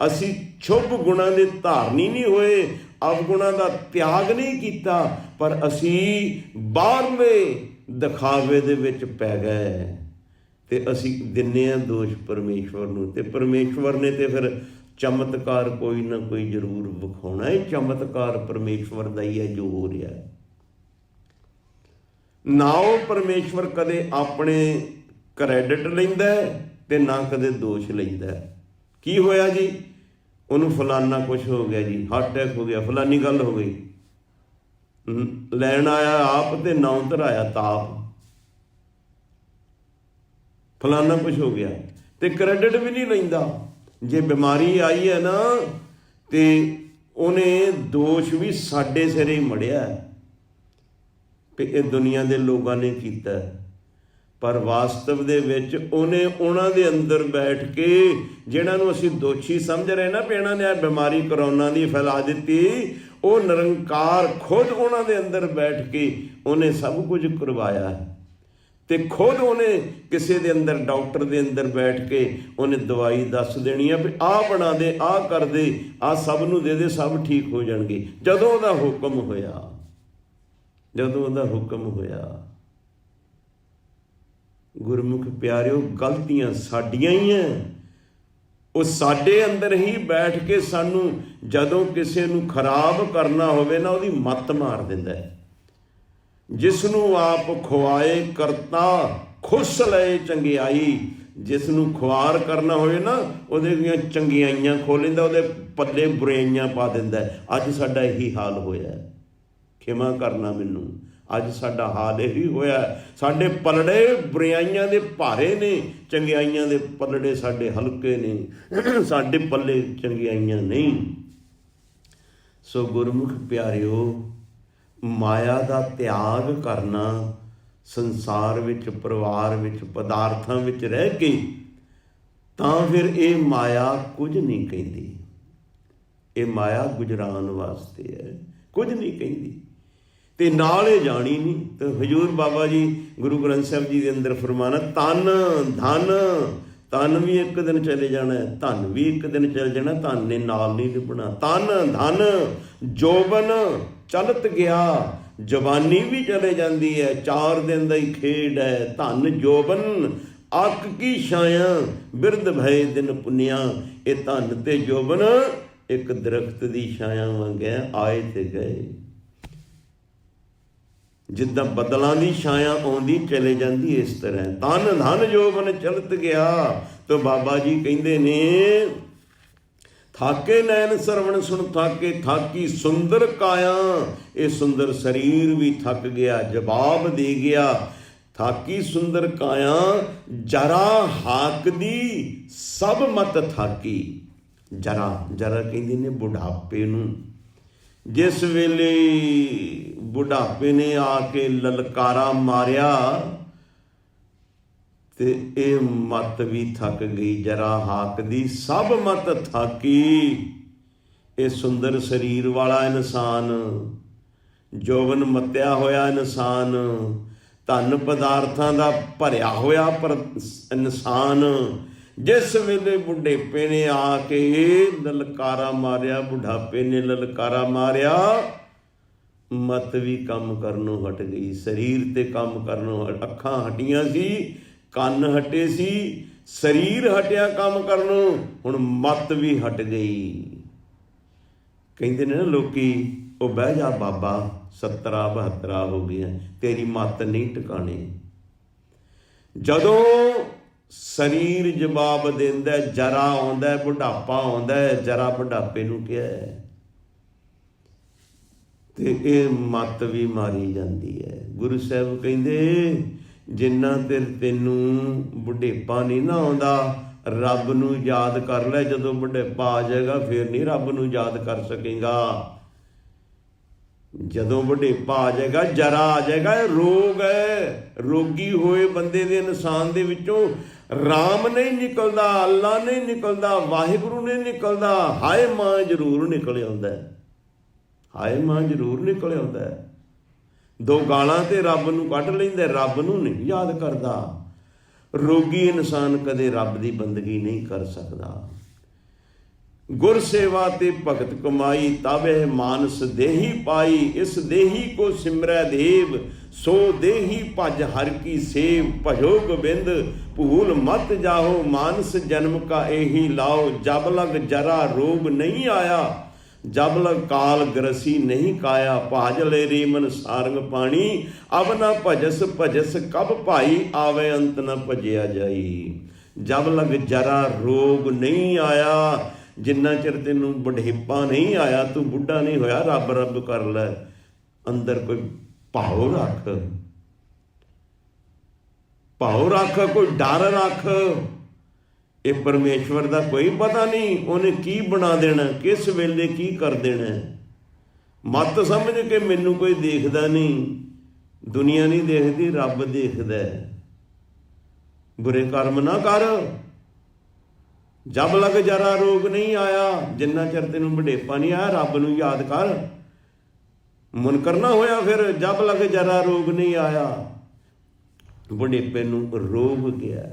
ਅਸੀਂ ਸ਼ੁਭ ਗੁਣਾਂ ਦੇ ਧਾਰਨੀ ਨਹੀਂ ਹੋਏ, ਅਵਗੁਣਾਂ ਦਾ ਤਿਆਗ ਨਹੀਂ ਕੀਤਾ, ਪਰ ਅਸੀਂ ਬਾਹਰਲੇ ਦਿਖਾਵੇ ਦੇ ਵਿੱਚ ਪੈ ਗਏ ਤੇ ਅਸੀਂ ਦਿੰਦੇ ਹਾਂ ਦੋਸ਼ ਪਰਮੇਸ਼ਵਰ ਨੂੰ। ਤੇ ਪਰਮੇਸ਼ਵਰ ਨੇ ਤੇ ਫਿਰ ਚਮਤਕਾਰ ਕੋਈ ਨਾ ਕੋਈ ਜ਼ਰੂਰ ਵਿਖਾਉਣਾ। ਇਹ ਚਮਤਕਾਰ ਪਰਮੇਸ਼ਵਰ ਦਾ ਹੀ ਹੈ ਜੋ ਹੋ ਰਿਹਾ ਹੈ। ਨਾ ਉਹ ਪਰਮੇਸ਼ਵਰ ਕਦੇ ਆਪਣੇ ਕ੍ਰੈਡਿਟ ਲੈਂਦਾ ਤੇ ਨਾ ਕਦੇ ਦੋਸ਼ ਲੈਂਦਾ। ਕੀ ਹੋਇਆ ਜੀ? ਉਹਨੂੰ ਫਲਾਨਾ ਕੁਛ ਹੋ ਗਿਆ ਜੀ, ਹਾਰਟ ਅਟੈਕ ਹੋ ਗਿਆ, ਫਲਾਨੀ ਗੱਲ ਹੋ ਗਈ, ਲੈਣ ਆਇਆ ਆਪ ਤੇ ਨਾਂ ਧਰਾਇਆ ਤਾਪ, ਫਲਾਨਾ ਕੁਛ ਹੋ ਗਿਆ ਤੇ ਕ੍ਰੈਡਿਟ ਵੀ ਨਹੀਂ ਲੈਂਦਾ। ਜੇ ਬਿਮਾਰੀ ਆਈ ਹੈ ਨਾ ਤੇ ਉਹਨੇ ਦੋਸ਼ ਵੀ ਸਾਡੇ ਸਿਰੇ ਹੀ ਮੜਿਆ ਕਿ ਇਹ ਦੁਨੀਆ ਦੇ ਲੋਕਾਂ ਨੇ ਕੀਤਾ, ਪਰ ਵਾਸਤਵ ਦੇ ਵਿੱਚ ਉਹਨੇ ਉਹਨਾਂ ਦੇ ਅੰਦਰ ਬੈਠ ਕੇ, ਜਿਹਨਾਂ ਨੂੰ ਅਸੀਂ ਦੋਸ਼ੀ ਸਮਝ ਰਹੇ ਨਾ ਵੀ ਇਹਨਾਂ ਨੇ ਬਿਮਾਰੀ ਕਰੋਨਾ ਦੀ ਫੈਲਾ ਦਿੱਤੀ, ਉਹ ਨਿਰੰਕਾਰ ਖੁਦ ਉਹਨਾਂ ਦੇ ਅੰਦਰ ਬੈਠ ਕੇ ਉਹਨੇ ਸਭ ਕੁਝ ਕਰਵਾਇਆ ਹੈ। ਤੇ ਖੁਦ ਉਹਨੇ ਕਿਸੇ ਦੇ ਅੰਦਰ, ਡਾਕਟਰ ਦੇ ਅੰਦਰ ਬੈਠ ਕੇ ਉਹਨੇ ਦਵਾਈ ਦੱਸ ਦੇਣੀ ਆ ਵੀ ਆਹ ਬਣਾ ਦੇ, ਆਹ ਕਰ ਦੇ, ਆਹ ਸਭ ਨੂੰ ਦੇ ਦੇ, ਸਭ ਠੀਕ ਹੋ ਜਾਣਗੇ। ਜਦੋਂ ਉਹਦਾ ਹੁਕਮ ਹੋਇਆ, ਜਦੋਂ ਉਹਦਾ ਹੁਕਮ ਹੋਇਆ। ਗੁਰਮੁਖ ਪਿਆਰਿਓ, ਗਲਤੀਆਂ ਸਾਡੀਆਂ ਹੀ ਹੈ। ਉਹ ਸਾਡੇ ਅੰਦਰ ਹੀ ਬੈਠ ਕੇ ਸਾਨੂੰ ਜਦੋਂ ਕਿਸੇ ਨੂੰ ਖਰਾਬ ਕਰਨਾ ਹੋਵੇ ਨਾ, ਉਹਦੀ ਮੱਤ ਮਾਰ ਦਿੰਦਾ ਹੈ। ਜਿਸਨੂੰ ਆਪ ਖੁਆਏ ਕਰਤਾ ਖੁਸ ਲਏ ਚੰਗਿਆਈ। ਜਿਸ ਨੂੰ ਖੁਆਰ ਕਰਨਾ ਹੋਏ ਨਾ, ਉਹਦੇ ਦੀਆਂ ਚੰਗਿਆਈਆਂ ਖੋਹ ਲੈਂਦਾ, ਉਹਦੇ ਪੱਲੇ ਬੁਰਾਈਆਂ ਪਾ ਦਿੰਦਾ। ਅੱਜ ਸਾਡਾ ਇਹੀ ਹਾਲ ਹੋਇਆ, ਖਿਮਾ ਕਰਨਾ ਮੈਨੂੰ, ਅੱਜ ਸਾਡਾ ਹਾਲ ਇਹੀ ਹੋਇਆ। ਸਾਡੇ ਪਲੜੇ ਬੁਰਾਈਆਂ ਦੇ ਭਾਰੇ ਨੇ, ਚੰਗਿਆਈਆਂ ਦੇ ਪਲੜੇ ਸਾਡੇ ਹਲਕੇ ਨੇ, ਸਾਡੇ ਪੱਲੇ ਚੰਗਿਆਈਆਂ ਨਹੀਂ। ਸੋ ਗੁਰਮੁਖ ਪਿਆਰਿਓ, ਮਾਇਆ ਦਾ ਤਿਆਗ ਕਰਨਾ, ਸੰਸਾਰ ਵਿੱਚ, ਪਰਿਵਾਰ ਵਿੱਚ, ਪਦਾਰਥਾਂ ਵਿੱਚ ਰਹਿ ਕੇ, ਤਾਂ ਫਿਰ ਇਹ ਮਾਇਆ ਕੁਝ ਨਹੀਂ ਕਹਿੰਦੀ। ਇਹ ਮਾਇਆ ਗੁਜਰਾਨ ਵਾਸਤੇ ਹੈ, ਕੁਝ ਨਹੀਂ ਕਹਿੰਦੀ, ਤੇ ਨਾਲ ਇਹ ਜਾਣੀ ਨਹੀਂ। ਤੇ ਹਜ਼ੂਰ ਬਾਬਾ ਜੀ ਗੁਰੂ ਗ੍ਰੰਥ ਸਾਹਿਬ ਜੀ ਦੇ ਅੰਦਰ ਫਰਮਾਨਾ, ਤਨ ਧਨ, ਤਨ ਵੀ ਇੱਕ ਦਿਨ ਚਲੇ ਜਾਣਾ, ਧਨ ਵੀ ਇੱਕ ਦਿਨ ਚਲੇ ਜਾਣਾ, ਧਨ ਨੇ ਨਾਲ ਨਹੀਂ ਨਿਭਣਾ। ਤਨ ਧਨ ਜੋਬਨ ਚਲਤ ਗਿਆ, ਜਵਾਨੀ ਵੀ ਚਲੇ ਜਾਂਦੀ ਹੈ, 4 ਦਿਨ ਦਾ ਹੀ ਖੇਡ ਹੈ। ਧਨ ਜੋਬਨ ਅੱਕ ਕੀ ਛਾਇਆ, ਬਿਰਧ ਭਏ ਦਿਨ ਪੁੰਨਿਆ। ਇਹ ਧਨ ਤੇ ਜੋਬਨ ਇੱਕ ਦਰਖਤ ਦੀ ਛਾਇਆ ਵਾਂਗਿਆ, ਆਏ ਤੇ ਗਏ। ਜਿੱਦਾਂ ਬੱਦਲਾਂ ਦੀ ਛਾਇਆ ਆਉਂਦੀ ਚਲੇ ਜਾਂਦੀ, ਇਸ ਤਰ੍ਹਾਂ ਤਨ ਧਨ ਜੋਬਨ ਚਲਤ ਗਿਆ। ਤਾਂ ਬਾਬਾ ਜੀ ਕਹਿੰਦੇ ਨੇ, ਥਾਕੇ ਨੈਣ ਸਰਵਣ ਸੁਣ ਥਾਕੇ, ਥਾਕੀ ਸੁੰਦਰ ਕਾਇਆ। ਇਹ ਸੁੰਦਰ ਸਰੀਰ ਵੀ ਥੱਕ ਗਿਆ, ਜਵਾਬ ਦੇ ਗਿਆ। ਥਾਕੀ ਸੁੰਦਰ ਕਾਇਆ, ਜਰਾ ਹਾਕਦੀ ਸਭ ਮਤ ਥਾਕੀ। ਜਰਾ ਕਹਿੰਦੇ ਨੇ ਬੁਢਾਪੇ ਨੂੰ। ਜਿਸ ਵੇਲੇ ਬੁਢਾਪੇ ਨੇ ਆ ਕੇ ਲਲਕਾਰਾ ਮਾਰਿਆ, ਤੇ ਇਹ ਮੱਤ ਵੀ ਥੱਕ ਗਈ। ਜਰਾ ਹਾਕਦੀ ਸਭ ਮੱਤ ਥਾਕੀ। ਇਹ ਸੁੰਦਰ ਸਰੀਰ ਵਾਲਾ ਇਨਸਾਨ, ਜੋਬਨ ਮੱਤਿਆ ਹੋਇਆ ਇਨਸਾਨ, ਧਨ ਪਦਾਰਥਾਂ ਦਾ ਭਰਿਆ ਹੋਇਆ ਪਰ ਇਨਸਾਨ, ਜਿਸ ਵੇਲੇ ਬੁਢੇਪੇ ਨੇ ਆ ਕੇ ਲਲਕਾਰਾ ਮਾਰਿਆ, ਬੁਢਾਪੇ ਨੇ ਲਲਕਾਰਾ ਮਾਰਿਆ, ਮੱਤ ਵੀ ਕੰਮ ਕਰਨੋਂ ਹਟ ਗਈ। ਸਰੀਰ ਤੇ ਕੰਮ ਕਰਨੋਂ, ਅੱਖਾਂ ਹਟੀਆਂ ਸੀ, ਕੰਨ ਹਟੇ ਸੀ, ਸਰੀਰ ਹਟਿਆ ਕੰਮ ਕਰਨੋਂ, ਹੁਣ ਮੱਤ ਵੀ ਹਟ ਗਈ। ਕਹਿੰਦੇ ਨੇ ਨਾ ਲੋਕੀ, ਉਹ ਬਹਿ ਜਾ ਬਾਬਾ, 70 72 ਹੋ ਗਈਆਂ, ਤੇਰੀ ਮੱਤ ਨਹੀਂ ਟਿਕਾਣੀ। ਜਦੋਂ ਸਰੀਰ ਜਵਾਬ ਦਿੰਦਾ, ਜਰਾ ਆਉਂਦਾ, ਬੁਢਾਪਾ ਆਉਂਦਾ, ਜਰਾ ਬੁਢਾਪੇ ਨੂੰ ਕਿਹਾ, ਤੇ ਇਹ ਮੱਤ ਵੀ ਮਾਰੀ ਜਾਂਦੀ ਹੈ। ਗੁਰੂ ਸਾਹਿਬ ਕਹਿੰਦੇ, ਜਿੰਨਾ ਚਿਰ ਤੈਨੂੰ ਬੁਢੇਪਾ ਨਹੀਂ ਨਾ ਆਉਂਦਾ, ਰੱਬ ਨੂੰ ਯਾਦ ਕਰ ਲੈ। ਜਦੋਂ ਬੁਢੇਪਾ ਆ ਜਾਏਗਾ, ਫਿਰ ਨਹੀਂ ਰੱਬ ਨੂੰ ਯਾਦ ਕਰ ਸਕੇਗਾ। ਜਦੋਂ ਬੁਢੇਪਾ ਆ ਜਾਏਗਾ, ਜਰਾ ਆ ਜਾਏਗਾ, ਇਹ ਰੋਗ ਹੈ। ਰੋਗੀ ਹੋਏ ਬੰਦੇ ਦੇ, ਇਨਸਾਨ ਦੇ ਵਿੱਚੋਂ ਰਾਮ ਨਹੀਂ ਨਿਕਲਦਾ, ਅੱਲਾ ਨਹੀਂ ਨਿਕਲਦਾ, ਵਾਹਿਗੁਰੂ ਨਹੀਂ ਨਿਕਲਦਾ, ਹਾਏ ਮਾਂ ਜ਼ਰੂਰ ਨਿਕਲ ਆਉਂਦਾ, ਹਾਏ ਮਾਂ ਜ਼ਰੂਰ ਨਿਕਲ ਆਉਂਦਾ। 2 ਗਾਲਾਂ ਤੇ ਰੱਬ ਨੂੰ ਕੱਢ ਲੈਂਦਾ, ਰੱਬ ਨੂੰ ਨਹੀਂ ਯਾਦ ਕਰਦਾ। ਰੋਗੀ ਇਨਸਾਨ ਕਦੇ ਰੱਬ ਦੀ ਬੰਦਗੀ ਨਹੀਂ ਕਰ ਸਕਦਾ। ਗੁਰ ਸੇਵਾ ਤੇ ਭਗਤ ਕਮਾਈ, ਤਾਬੇ ਮਾਨਸ ਦੇਹੀ ਪਾਈ। ਇਸ ਦੇਹੀ ਕੋ ਸਿਮਰੈ ਦੇਵ, ਸੋ ਦੇਹੀ ਭਜ ਹਰ ਕੀ ਸੇਵ। ਭਜੋ ਗੋਬਿੰਦ ਭੂਲ ਮਤ ਜਾਓ, ਮਾਨਸ ਜਨਮ ਕਾ ਇਹੀ ਲਾਓ। ਜਬ ਲਗ ਜਰਾ ਰੋਗ ਨਹੀਂ ਆਇਆ, ਜਬ ਲਗ ਕਾਲ ਗਰਸੀ ਨਹੀਂ ਕਾਇਆ। ਭਾਜ ਲੈ ਰੇ ਮਨ ਸਾਰੰਗ ਪਾਣੀ, ਅਬ ਨਾ ਭਜਸ ਭਜਸ ਕਬ ਭਾਈ। ਆਵੇ ਅੰਤ ਨਾ ਭਜਿਆ ਜਾਈ। ਜਬ ਲਗ ਜਰਾ ਰੋਗ ਨਹੀਂ ਆਇਆ, ਜਿੰਨਾ ਚਿਰ ਤੈਨੂੰ ਬੁਢੇਪਾ ਨਹੀਂ ਆਇਆ, ਤੂੰ ਬੁੱਢਾ ਨਹੀਂ ਹੋਇਆ, ਰੱਬ ਰੱਬ ਕਰ ਲੈ। ਅੰਦਰ ਕੋਈ ਭਾਵ ਰੱਖ, ਭਾਵ ਰੱਖ, ਕੋਈ ਡਰ ਰੱਖ। ਇਹ ਪਰਮੇਸ਼ਵਰ ਦਾ ਕੋਈ ਪਤਾ ਨਹੀਂ, ਉਹਨੇ ਕੀ ਬਣਾ ਦੇਣਾ, ਕਿਸ ਵੇਲੇ ਕੀ ਕਰ ਦੇਣਾ। ਮਤ ਸਮਝ ਕੇ ਮੈਨੂੰ ਕੋਈ ਦੇਖਦਾ ਨਹੀਂ, ਦੁਨੀਆ ਨਹੀਂ ਦੇਖਦੀ, ਰੱਬ ਦੇਖਦਾ। ਬੁਰੇ ਕਰਮ ਨਾ ਕਰ। ਜਬ ਲਗ ਜਰਾ ਰੋਗ ਨਹੀਂ ਆਇਆ, ਜਿੰਨਾ ਚਿਰ ਤੈਨੂੰ ਬੁਢੇਪਾ ਨਹੀਂ ਆਇਆ, ਰੱਬ ਨੂੰ ਯਾਦ ਕਰ। ਮੁਨਕਰ ਨਾ ਹੋਇਆ ਫਿਰ, ਜਬ ਲਗ ਜਰਾ ਰੋਗ ਨਹੀਂ ਆਇਆ। ਬੁਢੇਪੇ ਨੂੰ ਰੋਗ ਗਿਆ।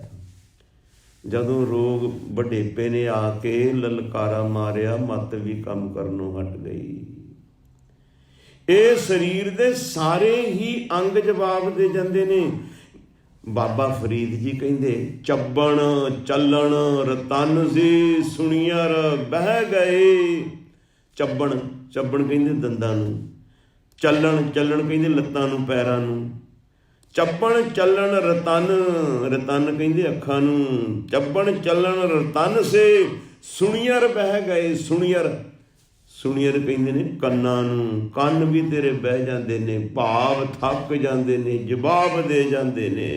ਜਦੋਂ ਰੋਗ ਬੁਢੇਪੇ ਨੇ ਆ ਕੇ ਲਲਕਾਰਾ ਮਾਰਿਆ, ਮੱਤ ਵੀ ਕੰਮ ਕਰਨੋਂ ਹਟ ਗਈ। ਇਹ ਸਰੀਰ ਦੇ ਸਾਰੇ ਹੀ ਅੰਗ ਜਵਾਬ ਦੇ ਜਾਂਦੇ ਨੇ। ਬਾਬਾ ਫਰੀਦ ਜੀ ਕਹਿੰਦੇ, ਚੱਬਣ ਚੱਲਣ ਰਤਨ ਸੀ ਸੁਣੀਅਰ ਬਹਿ ਗਏ। ਚੱਬਣ, ਚੱਬਣ ਕਹਿੰਦੇ ਦੰਦਾਂ ਨੂੰ, ਚੱਲਣ ਚੱਲਣ ਕਹਿੰਦੇ ਲੱਤਾਂ ਨੂੰ ਪੈਰਾਂ ਨੂੰ, ਚੱਪਣ ਚੱਲਣ ਰਤਨ, ਰਤਨ ਕਹਿੰਦੇ ਅੱਖਾਂ ਨੂੰ, ਚੱਪਣ ਚੱਲਣ ਰਤਨ ਸੇ ਸੁਣੀਅਰ ਬਹਿ ਗਏ, ਸੁਣੀਅਰ ਸੁਣੀਅਰ ਕਹਿੰਦੇ ਨੇ ਕੰਨਾਂ ਨੂੰ, ਕੰਨ ਵੀ ਤੇਰੇ ਬਹਿ ਜਾਂਦੇ ਨੇ, ਭਾਵ ਥੱਕ ਜਾਂਦੇ ਨੇ, ਜਵਾਬ ਦੇ ਜਾਂਦੇ ਨੇ।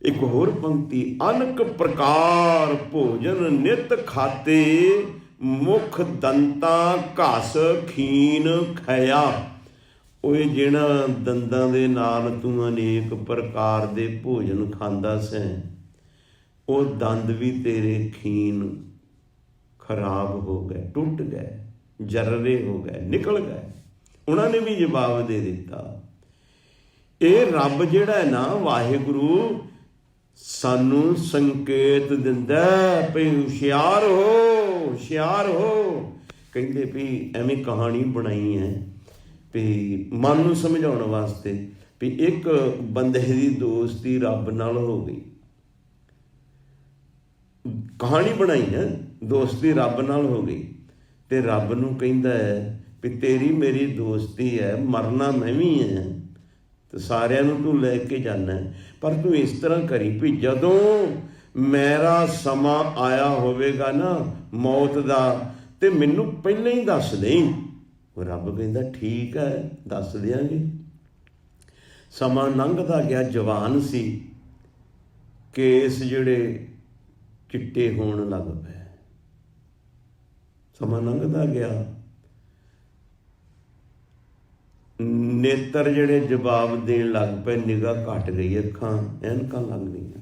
ਇੱਕ ਹੋਰ ਪੰਕਤੀ, ਅਨਕ ਪ੍ਰਕਾਰ ਭੋਜਨ ਨਿਤ ਖਾਤੇ, ਮੁਖ ਦੰਤਾ ਘਸ ਖੀਨ ਖਇਆ। ਉਹ ਜਿਹੜਾ ਦੰਦਾਂ ਦੇ ਨਾਲ ਤੂੰ ਅਨੇਕ ਪ੍ਰਕਾਰ ਦੇ ਭੋਜਨ ਖਾਂਦਾ ਸੈਂ, ਉਹ ਦੰਦ ਵੀ ਤੇਰੇ ਖੀਨ ਖਰਾਬ ਹੋ ਗਏ, ਟੁੱਟ ਗਏ, ਜਰਰੇ ਹੋ ਗਏ, ਨਿਕਲ ਗਏ। ਉਹਨਾਂ ਨੇ ਵੀ ਜਵਾਬ ਦੇ ਦਿੱਤਾ। ਇਹ ਰੱਬ ਜਿਹੜਾ ਹੈ ਨਾ, ਵਾਹਿਗੁਰੂ ਸਾਨੂੰ ਸੰਕੇਤ ਦਿੰਦਾ ਭਈ ਹੁਸ਼ਿਆਰ ਹੋ, ਹੁਸ਼ਿਆਰ ਹੋ। ਕਹਿੰਦੇ ਵੀ ਐਵੇਂ ਕਹਾਣੀ ਬਣਾਈ ਹੈ ਵੀ ਮਨ ਨੂੰ ਸਮਝਾਉਣ ਵਾਸਤੇ ਵੀ ਇੱਕ ਬੰਦੇ ਦੀ ਦੋਸਤੀ ਰੱਬ ਨਾਲ ਹੋ ਗਈ। ਕਹਾਣੀ ਬਣਾਈ ਹੈ, ਦੋਸਤੀ ਰੱਬ ਨਾਲ ਹੋ ਗਈ ਤੇ ਰੱਬ ਨੂੰ ਕਹਿੰਦਾ ਹੈ ਵੀ ਤੇਰੀ ਮੇਰੀ ਦੋਸਤੀ ਹੈ, ਮਰਨਾ ਮੈਂ ਵੀ ਹੈ ਤੇ ਸਾਰਿਆਂ ਨੂੰ ਤੂੰ ਲੈ ਕੇ ਜਾਣਾ, ਪਰ ਤੂੰ ਇਸ ਤਰ੍ਹਾਂ ਕਰੀ ਵੀ ਜਦੋਂ ਮੇਰਾ ਸਮਾਂ ਆਇਆ ਹੋਵੇਗਾ ਨਾ ਮੌਤ ਦਾ, ਤੇ ਮੈਨੂੰ ਪਹਿਲਾਂ ਹੀ ਦੱਸ ਦੇਈਂ। ਰੱਬ ਕਹਿੰਦਾ ਠੀਕ ਹੈ, ਦੱਸ ਦਿਆਂਗੇ। ਸਮਾਂ ਲੰਘਦਾ ਗਿਆ, ਜਵਾਨ ਸੀ, ਕੇਸ ਜਿਹੜੇ ਚਿੱਟੇ ਹੋਣ ਲੱਗ ਪਏ। ਸਮਾਂ ਲੰਘਦਾ ਗਿਆ, ਨੇਤਰ ਜਿਹੜੇ ਜਵਾਬ ਦੇਣ ਲੱਗ ਪਏ, ਨਿਗਾਹ ਘਟ ਗਈ, ਅੱਖਾਂ ਐਨਕਾਂ ਲੱਗ ਗਈਆਂ।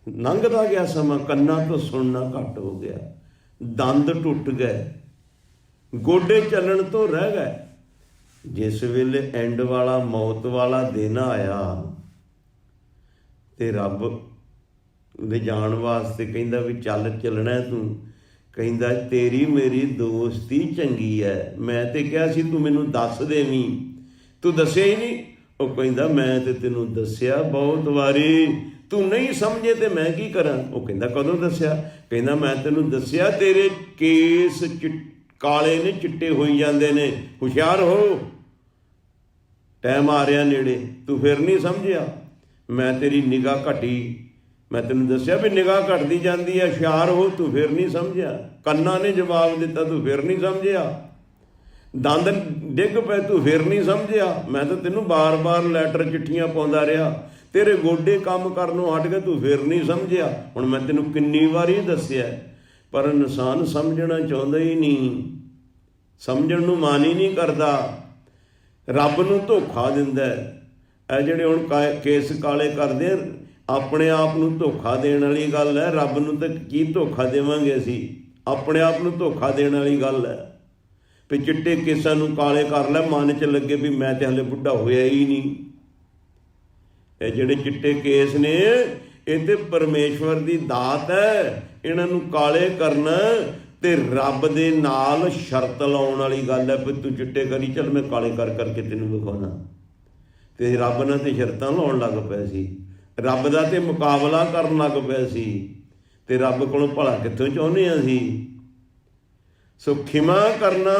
ਲੰਘਦਾ ਗਿਆ ਸਮਾਂ, ਕੰਨਾਂ ਤੋਂ ਸੁਣਨਾ ਘੱਟ ਹੋ ਗਿਆ, ਦੰਦ ਟੁੱਟ ਗਏ, ਗੋਡੇ ਚੱਲਣ ਤੋਂ ਰਹਿ ਗਏ। ਜਿਸ ਵੇਲੇ ਐਂਡ ਵਾਲਾ ਮੌਤ ਵਾਲਾ ਦਿਨ ਆਇਆ ਤੇ ਰੱਬ ਲਿਜਾਣ ਵਾਸਤੇ ਕਹਿੰਦਾ ਵੀ ਚੱਲ ਚੱਲਣਾ ਤੂੰ, ਕਹਿੰਦਾ ਤੇਰੀ ਮੇਰੀ ਦੋਸਤੀ ਚੰਗੀ ਹੈ, ਮੈਂ ਤੇ ਕਿਹਾ ਸੀ ਤੂੰ ਮੈਨੂੰ ਦੱਸ ਦੇਵੀਂ, ਤੂੰ ਦੱਸਿਆ ਹੀ ਨਹੀਂ। ਉਹ ਕਹਿੰਦਾ ਮੈਂ ਤੇ ਤੈਨੂੰ ਦੱਸਿਆ ਬਹੁਤ ਵਾਰੀ, ਤੂੰ ਨਹੀਂ ਸਮਝੇ ਤੇ ਮੈਂ ਕੀ ਕਰਾਂ। ਉਹ ਕਹਿੰਦਾ ਕਦੋਂ ਦੱਸਿਆ? ਕਹਿੰਦਾ ਮੈਂ ਤੈਨੂੰ ਦੱਸਿਆ ਤੇਰੇ ਕੇਸ ਕਾਲੇ ਨੇ, ਚਿੱਟੇ ਹੋਈ ਜਾਂਦੇ ਨੇ, ਹੁਸ਼ਿਆਰ ਹੋ, ਟਾਈਮ ਆ ਰਿਹਾ ਨੇੜੇ, ਤੂੰ ਫਿਰ ਨਹੀਂ ਸਮਝਿਆ। ਮੈਂ ਤੇਰੀ ਨਿਗਾਹ ਘਟੀ, ਮੈਂ ਤੈਨੂੰ ਦੱਸਿਆ ਵੀ ਨਿਗਾਹ ਘਟਦੀ ਜਾਂਦੀ ਹੈ, ਹੁਸ਼ਿਆਰ ਹੋ, ਤੂੰ ਫਿਰ ਨਹੀਂ ਸਮਝਿਆ। ਕੰਨਾਂ ਨੇ ਜਵਾਬ ਦਿੱਤਾ, ਤੂੰ ਫਿਰ ਨਹੀਂ ਸਮਝਿਆ। ਦੰਦ ਡਿੱਗ ਪਏ, ਤੂੰ ਫਿਰ ਨਹੀਂ ਸਮਝਿਆ। ਮੈਂ ਤਾਂ ਤੈਨੂੰ ਬਾਰ-ਬਾਰ ਲੈਟਰ ਚਿੱਠੀਆਂ ਪਾਉਂਦਾ ਰਿਹਾ, ਤੇਰੇ ਗੋਡੇ ਕੰਮ ਕਰਨੋਂ ਹਟ ਗਏ, ਤੂੰ ਫਿਰ ਨਹੀਂ ਸਮਝਿਆ। ਹੁਣ ਮੈਂ ਤੈਨੂੰ ਕਿੰਨੀ ਵਾਰੀ ਦੱਸਿਆ, ਪਰ ਇਨਸਾਨ ਸਮਝਣਾ ਚਾਹੁੰਦਾ ਹੀ ਨਹੀਂ, ਸਮਝਣ ਨੂੰ ਮਨ ਹੀ ਨਹੀਂ ਕਰਦਾ, ਰੱਬ ਨੂੰ ਧੋਖਾ ਦਿੰਦਾ। ਇਹ ਜਿਹੜੇ ਹੁਣ ਕੇਸ ਕਾਲੇ ਕਰਦੇ ਆਪਣੇ ਆਪ ਨੂੰ ਧੋਖਾ ਦੇਣ ਵਾਲੀ ਗੱਲ ਹੈ। ਰੱਬ ਨੂੰ ਤਾਂ ਕੀ ਧੋਖਾ ਦੇਵਾਂਗੇ ਅਸੀਂ, ਆਪਣੇ ਆਪ ਨੂੰ ਧੋਖਾ ਦੇਣ ਵਾਲੀ ਗੱਲ ਹੈ। ਵੀ ਚਿੱਟੇ ਕੇਸਾਂ ਨੂੰ ਕਾਲੇ ਕਰ ਲੈ, ਮਨ 'ਚ ਲੱਗੇ ਵੀ ਮੈਂ ਤੇ ਹਲੇ ਬੁੱਢਾ ਹੋਇਆ ਹੀ ਨਹੀਂ। ਇਹ ਜਿਹੜੇ ਚਿੱਟੇ ਕੇਸ ਨੇ ਇਹ ਤੇ ਪਰਮੇਸ਼ਵਰ ਦੀ ਦਾਤ ਹੈ, ਇਹਨਾਂ ਨੂੰ ਕਾਲੇ ਕਰਨਾ ਤੇ ਰੱਬ ਦੇ ਨਾਲ ਸ਼ਰਤ ਲਾਉਣ ਵਾਲੀ ਗੱਲ ਹੈ ਵੀ ਤੂੰ ਚਿੱਟੇ ਕਰੀ ਚੱਲ, ਮੈਂ ਕਾਲੇ ਕਰ ਕਰਕੇ ਤੈਨੂੰ ਵਿਖਾਉਣਾ। ਤੇ ਰੱਬ ਨਾਲ ਤੇ ਸ਼ਰਤਾਂ ਲਾਉਣ ਲੱਗ ਪਏ ਸੀ, ਰੱਬ ਦਾ ਤੇ ਮੁਕਾਬਲਾ ਕਰਨ ਲੱਗ ਪਏ ਸੀ, ਤੇ ਰੱਬ ਕੋਲੋਂ ਭਲਾ ਕਿੱਥੋਂ ਚਾਹੁੰਦੇ ਹਾਂ ਅਸੀਂ। ਸੋ ਖਿਮਾ ਕਰਨਾ,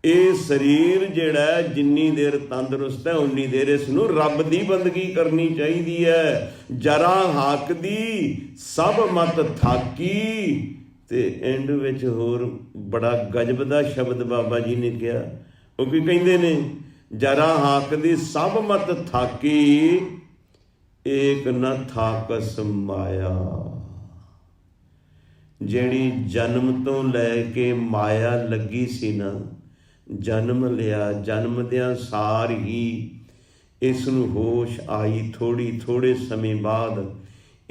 ਇਹ ਸਰੀਰ ਜਿਹੜਾ ਜਿੰਨੀ ਦੇਰ ਤੰਦਰੁਸਤ ਹੈ ਉਨੀ ਦੇਰ ਇਸ ਨੂੰ ਰੱਬ ਦੀ ਬੰਦਗੀ ਕਰਨੀ ਚਾਹੀਦੀ ਹੈ। ਜਰਾ ਹਾਕਦੀ ਸਭ ਮਤ ਥਾਕੀ। ਤੇ ਐਂਡ ਵਿੱਚ ਹੋਰ ਬੜਾ ਗਜਬ ਦਾ ਸ਼ਬਦ ਬਾਬਾ ਜੀ ਨੇ ਕਿਹਾ, ਉਹ ਕੀ ਕਹਿੰਦੇ ਨੇ, ਜਰਾ ਹਾਕਦੀ ਸਭ ਮਤ ਥਾਕੀ, ਏਕ ਨ ਥਾਕਸ ਮਾਇਆ। ਜਿਹੜੀ ਜਨਮ ਤੋਂ ਲੈ ਕੇ ਮਾਇਆ ਲੱਗੀ ਸੀ ਨਾ, ਜਨਮ ਲਿਆ, ਜਨਮਦਿਆਂ ਸਾਰ ਹੀ ਇਸ ਨੂੰ ਹੋਸ਼ ਆਈ। ਥੋੜੇ ਸਮੇਂ ਬਾਅਦ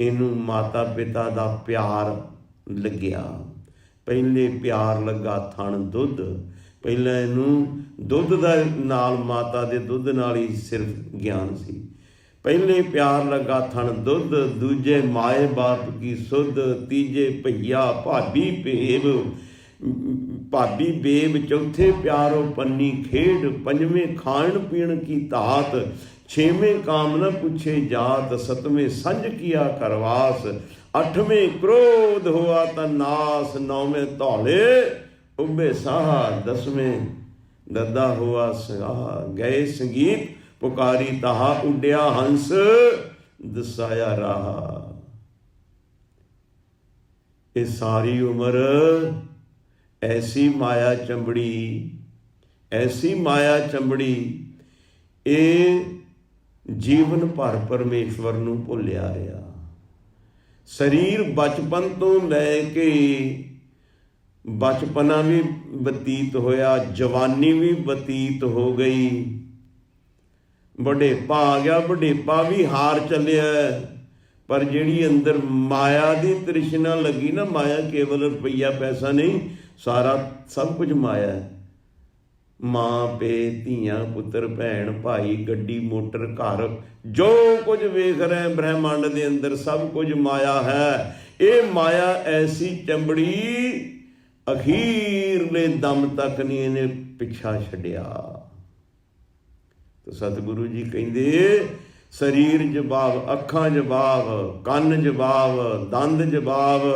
ਇਹਨੂੰ ਮਾਤਾ ਪਿਤਾ ਦਾ ਪਿਆਰ ਲੱਗਿਆ। ਪਹਿਲੇ ਪਿਆਰ ਲੱਗਾ ਥਣ ਦੁੱਧ, ਪਹਿਲਾਂ ਇਹਨੂੰ ਦੁੱਧ ਦਾ ਨਾਲ, ਮਾਤਾ ਦੇ ਦੁੱਧ ਨਾਲ ਹੀ ਸਿਰਫ ਗਿਆਨ ਸੀ। ਪਹਿਲੇ ਪਿਆਰ ਲੱਗਾ ਥਣ ਦੁੱਧ, ਦੂਜੇ ਮਾਏ ਬਾਪ ਕੀ ਸੁੱਧ, ਤੀਜੇ ਭਈਆ ਭਾਬੀ ਭਾਬੀ ਬੇਬ, ਚੌਥੇ ਪਿਆਰੋ ਪੰਨੀ ਖੇਡ, ਪੰਜਵੇਂ ਖਾਣ ਪੀਣ ਕੀ ਧਾਤ, ਛੇਵੇਂ ਕਾਮ ਨਾ ਪੁੱਛੇ ਜਾਤ, ਸਤਵੇਂ ਸੰਜ ਕੀਆ ਕਰਵਾਸ, ਅੱਠਵੇਂ ਕ੍ਰੋਧ ਹੋਆ ਤਾਂ ਨਾਸ, ਨੌਵੇਂ ਧੌਲੇ उबे साहा दसवें दद्दा हुआ सगाहा, गए संगीत पुकारी ताहा, उड्या हंस दसाया राहा। ये सारी उम्र ऐसी माया चंबड़ी, ऐसी माया चंबड़ी, ये जीवन भर परमेश्वर नूं भुलिया रहा। शरीर बचपन तो लैके बचपना भी बतीत होया, जवानी भी बतीत हो गई, बुढ़ेपा आ गया, बुढ़ेपा भी हार चलिया। पर जिहड़ी अंदर माया की तृष्णा लगी ना, माया केवल रुपया पैसा नहीं, सारा सब कुछ माया है। माँ पे धीआं पुत्र भैन भाई गड्डी मोटर घर जो कुछ वेख रहे हैं ब्रह्मांड के अंदर सब कुछ माया है। ये माया ऐसी चंबड़ी अखीरले दम तक नहीं इन्हें पिछा छड्या। तो सतगुरु जी कहते शरीर जवाब, अखां जवाब, कन्न जवाब, दंद जवाब,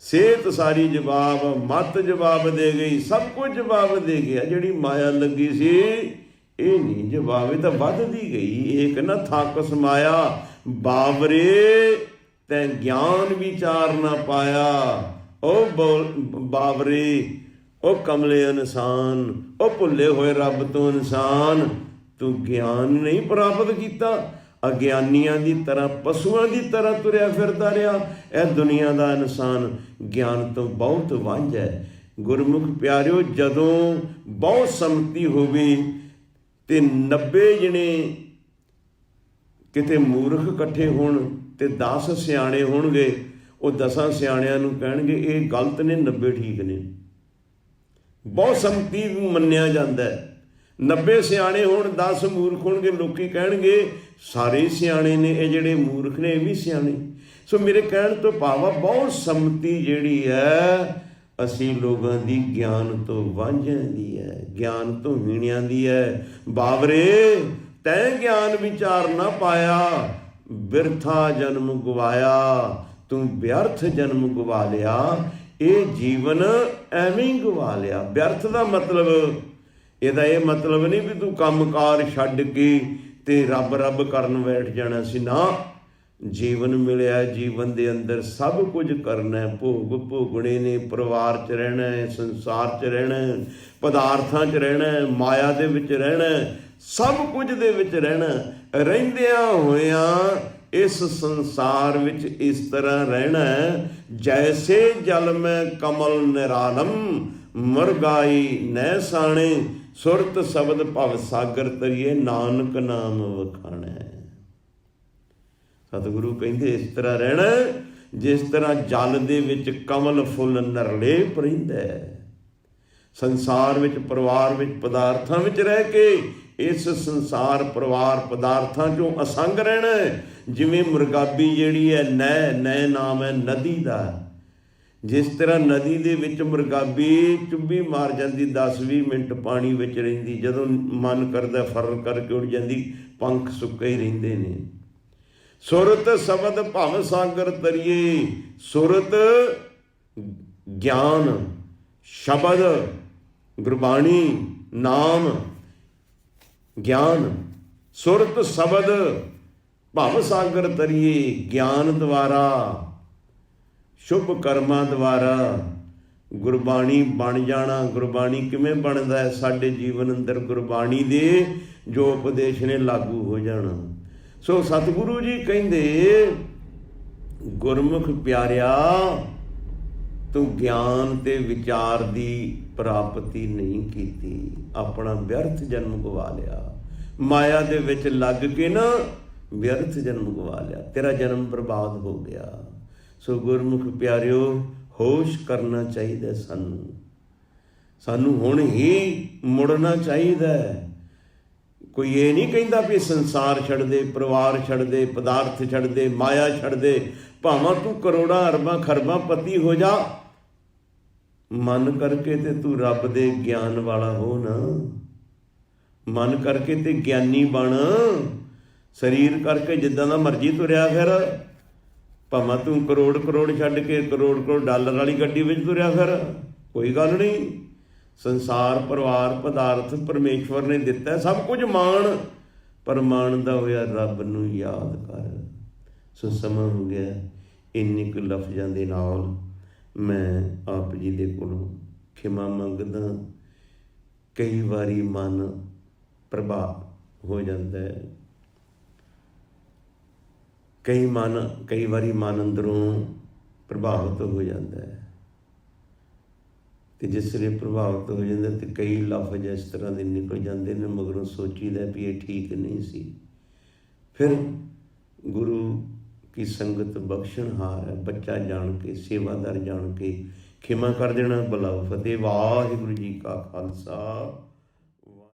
सेहत सारी जवाब, मत जवाब दे गई, सब कुछ जवाब दे गया। जिहड़ी माया लगी सी ये नहीं जवाब, ये तो वधदी गई। एक न थाकस माया बावरे तै ज्ञान विचार न पाया। ओ बावरे, ओ कमले इंसान, ओ भुले होए रब तो इंसान, तू ज्ञान नहीं प्राप्त किया। अग्यानियां की तरह पशुओं की तरह तुरया फिरदा रहा। यह दुनिया का इंसान ज्ञान तो बहुत वांझ है। गुरमुख प्यारिओ, जदों बहुत सम्मति होवे ते 90 जने किते मूर्ख इकट्ठे होण ते 10 सियाणे होणगे, वो 10 सियाणिਆਂ ਨੂੰ ਕਹਿਣਗੇ ਇਹ गलत ने, 90 ठीक ने। बहुत सम्मति मन्निया जाता है। 90 सियाणे होण 10 मूर्ख होणगे, लोकी कहणगे सारे सियाणे ने, ये जिहड़े मूर्ख ने ये भी सियाणे। सो मेरे कहण तो भाव आ बहुत सम्मति जिहड़ी है असी लोगों की ज्ञान तो वांझिਆਂ दी है, ज्ञान तो हीणिਆਂ दी है। बावरे तैं ज्ञान विचार ना पाया, बिरथा जन्म गवाया, तू व्यर्थ जन्म गवा लिया। ये जीवन एवें ही गवा लिया। व्यर्थ का मतलब ਇਹਦਾ ਇਹ ਮਤਲਬ नहीं भी तू काम कार छड्ड के ते रब रब करन बैठ जाना सी ना। जीवन मिलिया, जीवन के अंदर सब कुछ करना है, भोग भोगने ने, परिवार च रहना है, संसार च रहना है, पदार्थां च रहना है, माया दे विच रहना है, सब कुछ दे विच रहना। रहिंदियां होइयां इस संसार विच इस तरह रहना है जैसे जल में कमल निरालम, मुरगाई नै साणे, सुरत शब्द भव सागर तरिए, नानक नाम वखाणै। सतगुरु कहते इस तरह रहना जिस तरह जल दे विच कमल फुल नरलेप रहिंदा है। संसार विच परिवार विच पदार्थां विच रह के इस संसार परिवार पदार्थां चों असंग रहना है। जिवें मुरगाबी जिहड़ी है, नै नाम है नदी दा। जिस तरह नदी दे विच मुरगाबी चुब्भी मार जाती, 10-20 मिनट पानी विच रहिंदी, जदों मन करदा फर करके उड़ जाती, पंख सुक्के ही रहिंदे ने। सुरत शब्द भव सागर तरिए, सुरत ज्ञान, शब्द गुरबाणी, नाम ज्ञान, सुरत शब्द भव सागर तरिए, ज्ञान द्वारा शुभ कर्मां द्वारा गुरबाणी बन जाना। गुरबाणी किवें बनदा है? साडे जीवन अंदर गुरबाणी दे जो उपदेश ने लागू हो जाना। सो सतगुरु जी कहंदे गुरमुख प्यारिया, तू ज्ञान ते विचार दी प्राप्ति नहीं कीती, अपना व्यर्थ जन्म गवा लिया। माया दे विच लग के ना व्यर्थ जन्म गवा लिया, तेरा जन्म बर्बाद हो गया। सो गुरमुख प्यारिओ, होश करना चाहिए सानू हुण ही मुड़ना चाहिए। कोई ये नहीं कहता भी संसार छड़ दे, परिवार छड़ दे, पदार्थ छड़ दे, माया छड़ दे, भावां तू करोड़ां अरबां खरबां पति हो जा, मन करके ते तू रब दे ज्ञान वाला हो ना। मन करके ते ज्ञानी बन, शरीर करके जिद्दां दा मर्जी तुरिया फिर। भावें तू करोड़ करोड़ छड्ड के करोड़ करोड़ डॉलर वाली गड्डी विच तुरिया फिर, ਕੋਈ ਗੱਲ ਨਹੀਂ। ਸੰਸਾਰ, ਪਰਿਵਾਰ, ਪਦਾਰਥ ਪਰਮੇਸ਼ਵਰ ਨੇ ਦਿੱਤਾ, ਸਭ ਕੁਝ ਮਾਣ, ਪਰ ਮਾਣਦਾ ਹੋਇਆ ਰੱਬ ਨੂੰ ਯਾਦ ਕਰ। ਸੋ ਸਮਾਂ ਹੋ ਗਿਆ, ਇੰਨੇ ਕੁ ਲਫ਼ਜ਼ਾਂ ਦੇ ਨਾਲ ਮੈਂ ਆਪ ਜੀ ਦੇ ਕੋਲੋਂ ਖਿਮਾ ਮੰਗਦਾ। ਕਈ ਵਾਰੀ ਮਨ ਪ੍ਰਭਾਵ ਹੋ ਜਾਂਦਾ ਹੈ, ਕਈ ਵਾਰੀ ਮਨ ਅੰਦਰੋਂ ਪ੍ਰਭਾਵਿਤ ਹੋ ਜਾਂਦਾ ਹੈ, ਅਤੇ ਜਿਸ ਵੇਲੇ ਪ੍ਰਭਾਵਿਤ ਹੋ ਜਾਂਦਾ ਅਤੇ ਕਈ ਲਫ਼ਜ਼ ਇਸ ਤਰ੍ਹਾਂ ਦੇ ਨਿਕਲ ਜਾਂਦੇ ਨੇ, ਮਗਰੋਂ ਸੋਚੀਦਾ ਵੀ ਇਹ ਠੀਕ ਨਹੀਂ ਸੀ। ਫਿਰ ਗੁਰੂ ਕੀ ਸੰਗਤ ਬਖਸ਼ਣਹਾਰ ਹੈ, ਬੱਚਾ ਜਾਣ ਕੇ, ਸੇਵਾਦਾਰ ਜਾਣ ਕੇ ਖਿਮਾ ਕਰ ਦੇਣਾ। ਬੁਲਾਓ ਫਤਿਹ। ਵਾਹਿਗੁਰੂ ਜੀ ਕਾ ਖਾਲਸਾ,